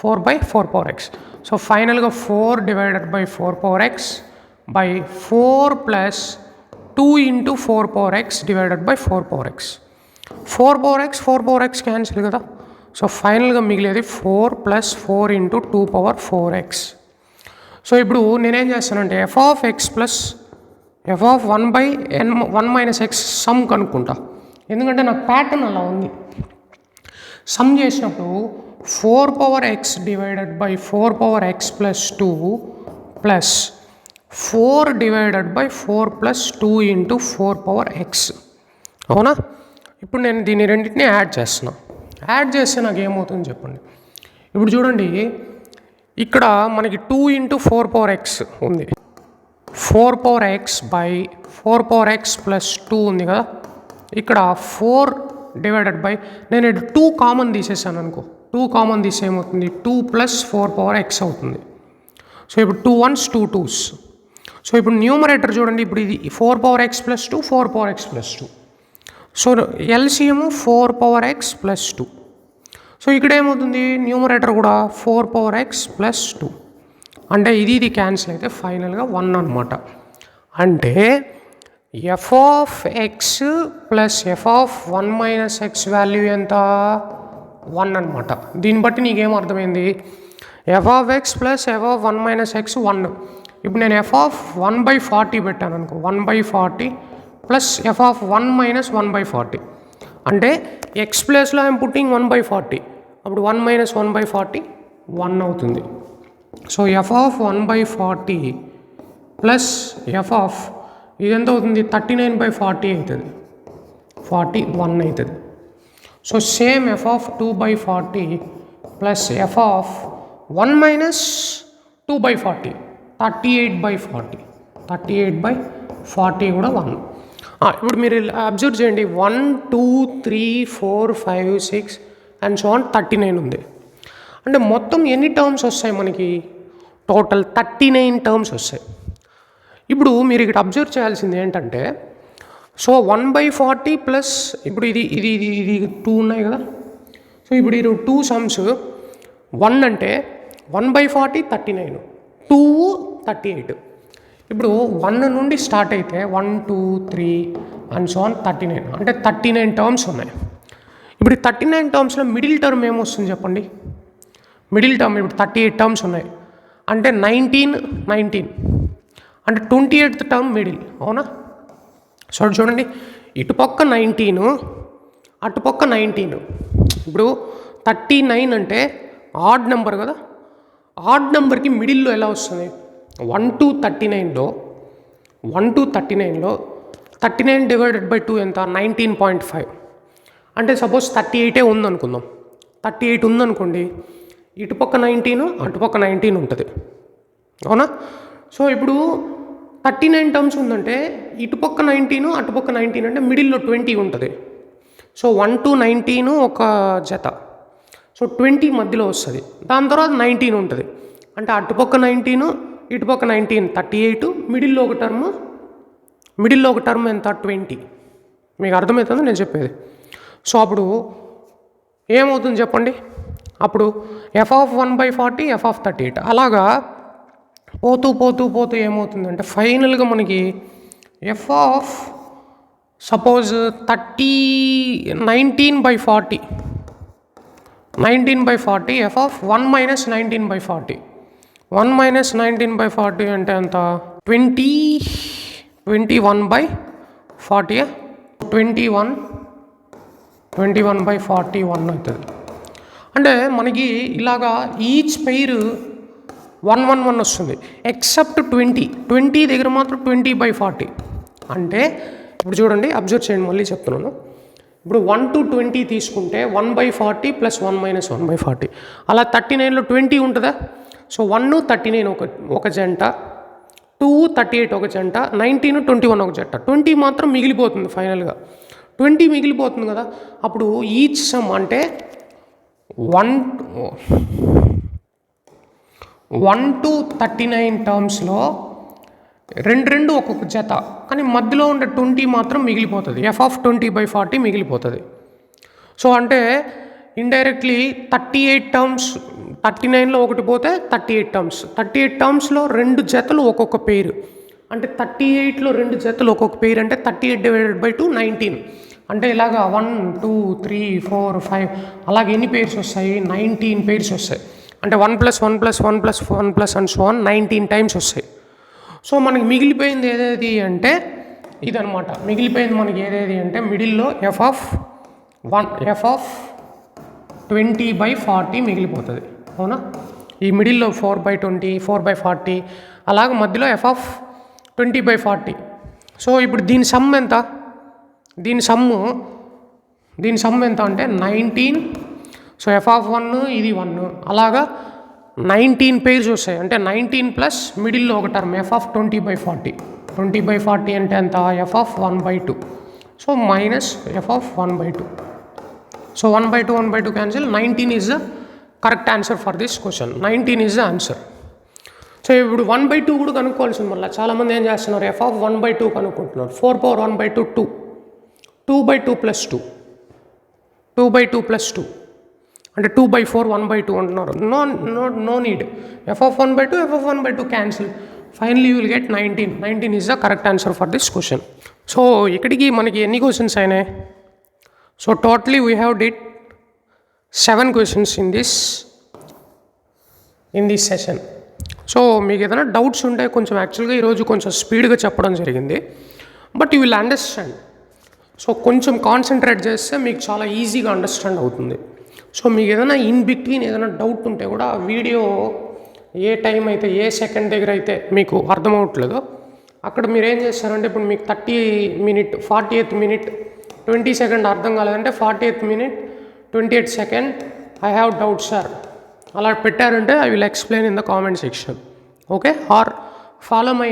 4/4/x. సో ఫైనల్గా 4 / 4/x by 4 + 2 × 4/x divided by 4/x. 4/x cancel కదా. సో ఫైనల్గా మిగిలేది 4 + 4 × 2/4x. సో ఇప్పుడు నేనేం చేస్తానంటే f of x + f of 1/1 - x some కనుక్కుంటా, ఎందుకంటే నాకు ప్యాటర్న్ అలా ఉంది. సమ్ చేసినప్పుడు 4/x divided by 4/x + 2 plus 4 / 4 + 2 × 4/x అవునా. ఇప్పుడు నేను దీన్ని రెండింటిని యాడ్ చేస్తున్నా. యాడ్ చేస్తే నాకు ఏమవుతుందని చెప్పండి. ఇప్పుడు చూడండి, ఇక్కడ మనకి 2 × 4/x ఉంది, 4/x బై 4/x + 2 ఉంది కదా. ఇక్కడ 4 డివైడెడ్ బై, నేను 2 కామన్ తీసేసాను అనుకో, 2 కామన్ తీసే ఏమవుతుంది, 2 + 4/x అవుతుంది. సో ఇప్పుడు 2 1s 2 2s. సో ఇప్పుడు న్యూమరేటర్ చూడండి, ఇప్పుడు ఇది 4/x + 2 4/x + 2. So LCM 4/x + 2. So ఇక్కడ ఏమవుతుంది, న్యూమరేటర్ కూడా 4/x + 2 అంటే ఇది క్యాన్సిల్ అయితే ఫైనల్గా 1 అనమాట. అంటే f of x + f of 1 - x value ఎంత, 1 అనమాట. దీన్ని బట్టి నీకేం అర్థమైంది, f of x + f of 1 - x 1. ఇప్పుడు నేను f of 1/40 పెట్టాను అనుకో, 1/40 ప్లస్ f of 1 - 1/40 అంటే ఎక్స్ ప్లేస్లో ఐఎమ్ పుట్టింగ్ 1/40, అప్పుడు 1 - 1/40 1 అవుతుంది. So f of 1/40 plus f of ఇది ఎంత అవుతుంది, 39/40 అవుతుంది, 41 అవుతుంది. So same f of 2/40 plus f of 1 - 2/40 38/40, 38/40 కూడా 1. ఇప్పుడు మీరు అబ్జర్వ్ చేయండి, 1 2 3 4 5 6 అండ్ సో ఆన్ 39 ఉంది. అంటే మొత్తం ఎన్ని టర్మ్స్ వస్తాయి మనకి, టోటల్ 39 టర్మ్స్ వస్తాయి. ఇప్పుడు మీరు ఇక్కడ అబ్జర్వ్ చేయాల్సింది ఏంటంటే, సో 1/40 ప్లస్ ఇప్పుడు ఇది 2 ఉన్నాయి కదా. సో ఇప్పుడు ఈ 2 సమ్స్ 1 అంటే 1/40 39, 2 38. ఇప్పుడు 1 నుండి స్టార్ట్ అయితే 1 2 3 అండ్ సో ఆన్ 39 అంటే 39 టర్మ్స్ ఉన్నాయి. ఇప్పుడు 39 టర్మ్స్లో మిడిల్ టర్మ్ ఏమొస్తుంది చెప్పండి. మిడిల్ టర్మ్ ఇప్పుడు 38 టర్మ్స్ ఉన్నాయి అంటే 19 అంటే 28th టర్మ్ మిడిల్, అవునా. సో చూడండి, ఇటుపక్క 19 అటుపక్క 19. ఇప్పుడు 39 అంటే ఆడ్ నెంబర్ కదా. ఆడ్ నెంబర్కి మిడిల్లో ఎలా వస్తుంది, 1 to 39లో 39 డివైడెడ్ బై 2 ఎంత, 19.5 అంటే సపోజ్ 38 ఉందనుకుందాం, 38 ఉందనుకోండి, ఇటుపక్క 19 అటుపక్క 19 ఉంటుంది, అవునా? సో ఇప్పుడు 39 టర్మ్స్ ఉందంటే ఇటుపక్క 19 అటుపక్క 19 అంటే మిడిల్లో 20 ఉంటుంది. సో 1 to 19 ఒక జత, సో 20 మధ్యలో వస్తుంది. దాని తర్వాత 19 ఉంటుంది, అంటే అటుపక్క 19 ఇటుపక్క 19 38, మిడిల్లో ఒక టర్మ్ ఎంత 20. మీకు అర్థమవుతుందో నేను చెప్పేది? సో అప్పుడు ఏమవుతుంది చెప్పండి? అప్పుడు f(1/40), f(38) అలాగా పోతూ ఏమవుతుందంటే ఫైనల్గా మనకి సపోజ్ 19/40 f(1 - 19/40). 1 - 19/40 అంటే ఎంత? 21/40, 21/41 అవుతుంది. అంటే మనకి ఇలాగా ఈచ్ పెయిర్ 1 వస్తుంది, ఎక్సెప్ట్ 20 దగ్గర మాత్రం 20/40. అంటే ఇప్పుడు చూడండి, అబ్జర్వ్ చేయండి, మళ్ళీ చెప్తున్నాను. ఇప్పుడు 1 to 20 తీసుకుంటే 1/40 + 1 - 1/40, అలా 39లో 20 ఉంటుందా? సో 1 39 ఒక జంట, 2 38 ఒక జంట, 19 21 ఒక జంట, 20 మాత్రం మిగిలిపోతుంది. ఫైనల్గా 20 మిగిలిపోతుంది కదా. అప్పుడు ఈచ్ సమ్ అంటే 1 to 39 టర్మ్స్లో రెండు ఒక్కొక్క జత, కానీ మధ్యలో ఉండే 20 మాత్రం మిగిలిపోతుంది, f(20/40) మిగిలిపోతుంది. సో అంటే ఇండైరెక్ట్లీ 38 టర్మ్స్, 39లో ఒకటి పోతే 38 టర్మ్స్లో రెండు జతలు ఒక్కొక్క పేరు, అంటే 38లో రెండు జతలు ఒక్కొక్క పేరు అంటే 38/2 19. అంటే ఇలాగా 1 2 3 4 5 అలాగే ఎన్ని పేర్స్ వస్తాయి? 19 పేర్స్ వస్తాయి. అంటే 1 + 1 + 1 + 1 + and so on 19 టైమ్స్ వస్తాయి. సో మనకి మిగిలిపోయింది ఏదేది అంటే ఇదనమాట. మిగిలిపోయింది మనకి ఏదేది అంటే మిడిల్లో f(20/40) మిగిలిపోతుంది, అవునా? ఈ మిడిల్లో 4/20 4/40 అలాగే మధ్యలో f(20/40). సో ఇప్పుడు దీని సమ్ ఎంత? దీని సమ్ ఎంత అంటే 19. సో f(1) ఇది 1 అలాగా 19 పేర్స్ వస్తాయి. అంటే 19 ప్లస్ మిడిల్లో ఒక టర్మ్ f(20/40). 20/40 అంటే ఎంత? f(1/2). So minus f(1/2). So 1/2 cancel. 19 is the correct answer for this question. 19 is the answer. So ఇప్పుడు 1/2 కూడా కనుక్కోవాల్సింది. మళ్ళీ చాలామంది ఏం చేస్తున్నారు? f(1/2) కనుక్కుంటున్నారు. 4^1/2 2, 2/2 + 2, 2/2 + 2 అంటే 2/4 1/2 అంటున్నారు. No need. f(1/2) f(1/2) cancel. Finally you will get 19. 19 is the correct answer for this question. So ఇక్కడికి మనకి ఎన్ని క్వశ్చన్స్ అయినాయి? So totally we have did 7 questions in this session. So మీకు ఏదైనా డౌట్స్ ఉంటే కొంచెం యాక్చువల్గా ఈరోజు కొంచెం స్పీడ్గా చెప్పడం జరిగింది, but you will understand. So కొంచెం కాన్సన్ట్రేట్ చేస్తే మీకు చాలా ఈజీగా అండర్స్టాండ్ అవుతుంది. సో మీకు ఏదైనా ఇన్ బిట్వీన్ ఏదైనా డౌట్ ఉంటే కూడా వీడియో ఏ టైం అయితే ఏ సెకండ్ దగ్గర అయితే మీకు అర్థమవట్లేదో అక్కడ మీరు ఏం చేస్తారంటే, ఇప్పుడు మీకు 40th minute 20 seconds అర్థం కాలేదంటే 40th minute 28 seconds I have doubt sir అలా పెట్టారంటే I will explain in the comment section. Okay, or follow my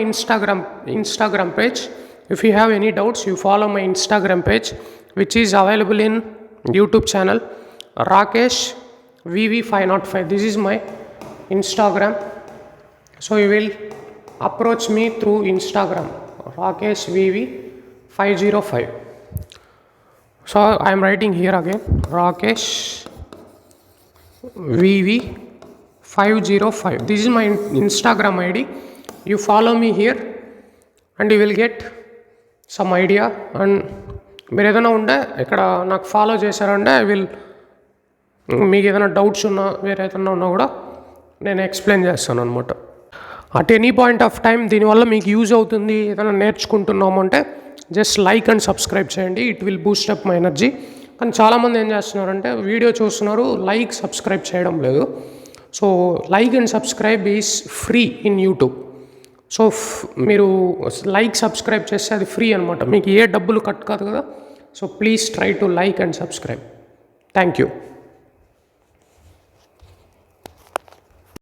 Instagram page. If you have any doubts, you follow my Instagram page, which is available in YouTube channel Rakesh VV505. This is my Instagram. So you will approach me through Instagram Rakesh VV505. So I am writing here again Rakesh VV505. This is my Instagram ID. You follow me here and you will get some idea. And మీరు ఏదైనా ఉంటే ఇక్కడ నాకు follow చేశారంటే I will, మీకు ఏదైనా doubts ఉన్నా వేరే ఏదైనా ఉన్నా కూడా నేను ఎక్స్ప్లెయిన్ చేస్తాను అనమాట. At any point of time దీనివల్ల మీకు యూజ్ అవుతుంది, ఏదైనా నేర్చుకుంటున్నాము అంటే జస్ట్ లైక్ అండ్ సబ్స్క్రైబ్ చేయండి. It will Boost up my energy. కానీ చాలామంది ఏం చేస్తున్నారంటే వీడియో చూస్తున్నారు, లైక్ సబ్స్క్రైబ్ చేయడం లేదు. So like and subscribe is free in YouTube. So మీరు లైక్ సబ్స్క్రైబ్ చేస్తే అది ఫ్రీ అనమాట, మీకు ఏ డబ్బులు కట్ కాదు కదా. So please try to like and subscribe. Thank you.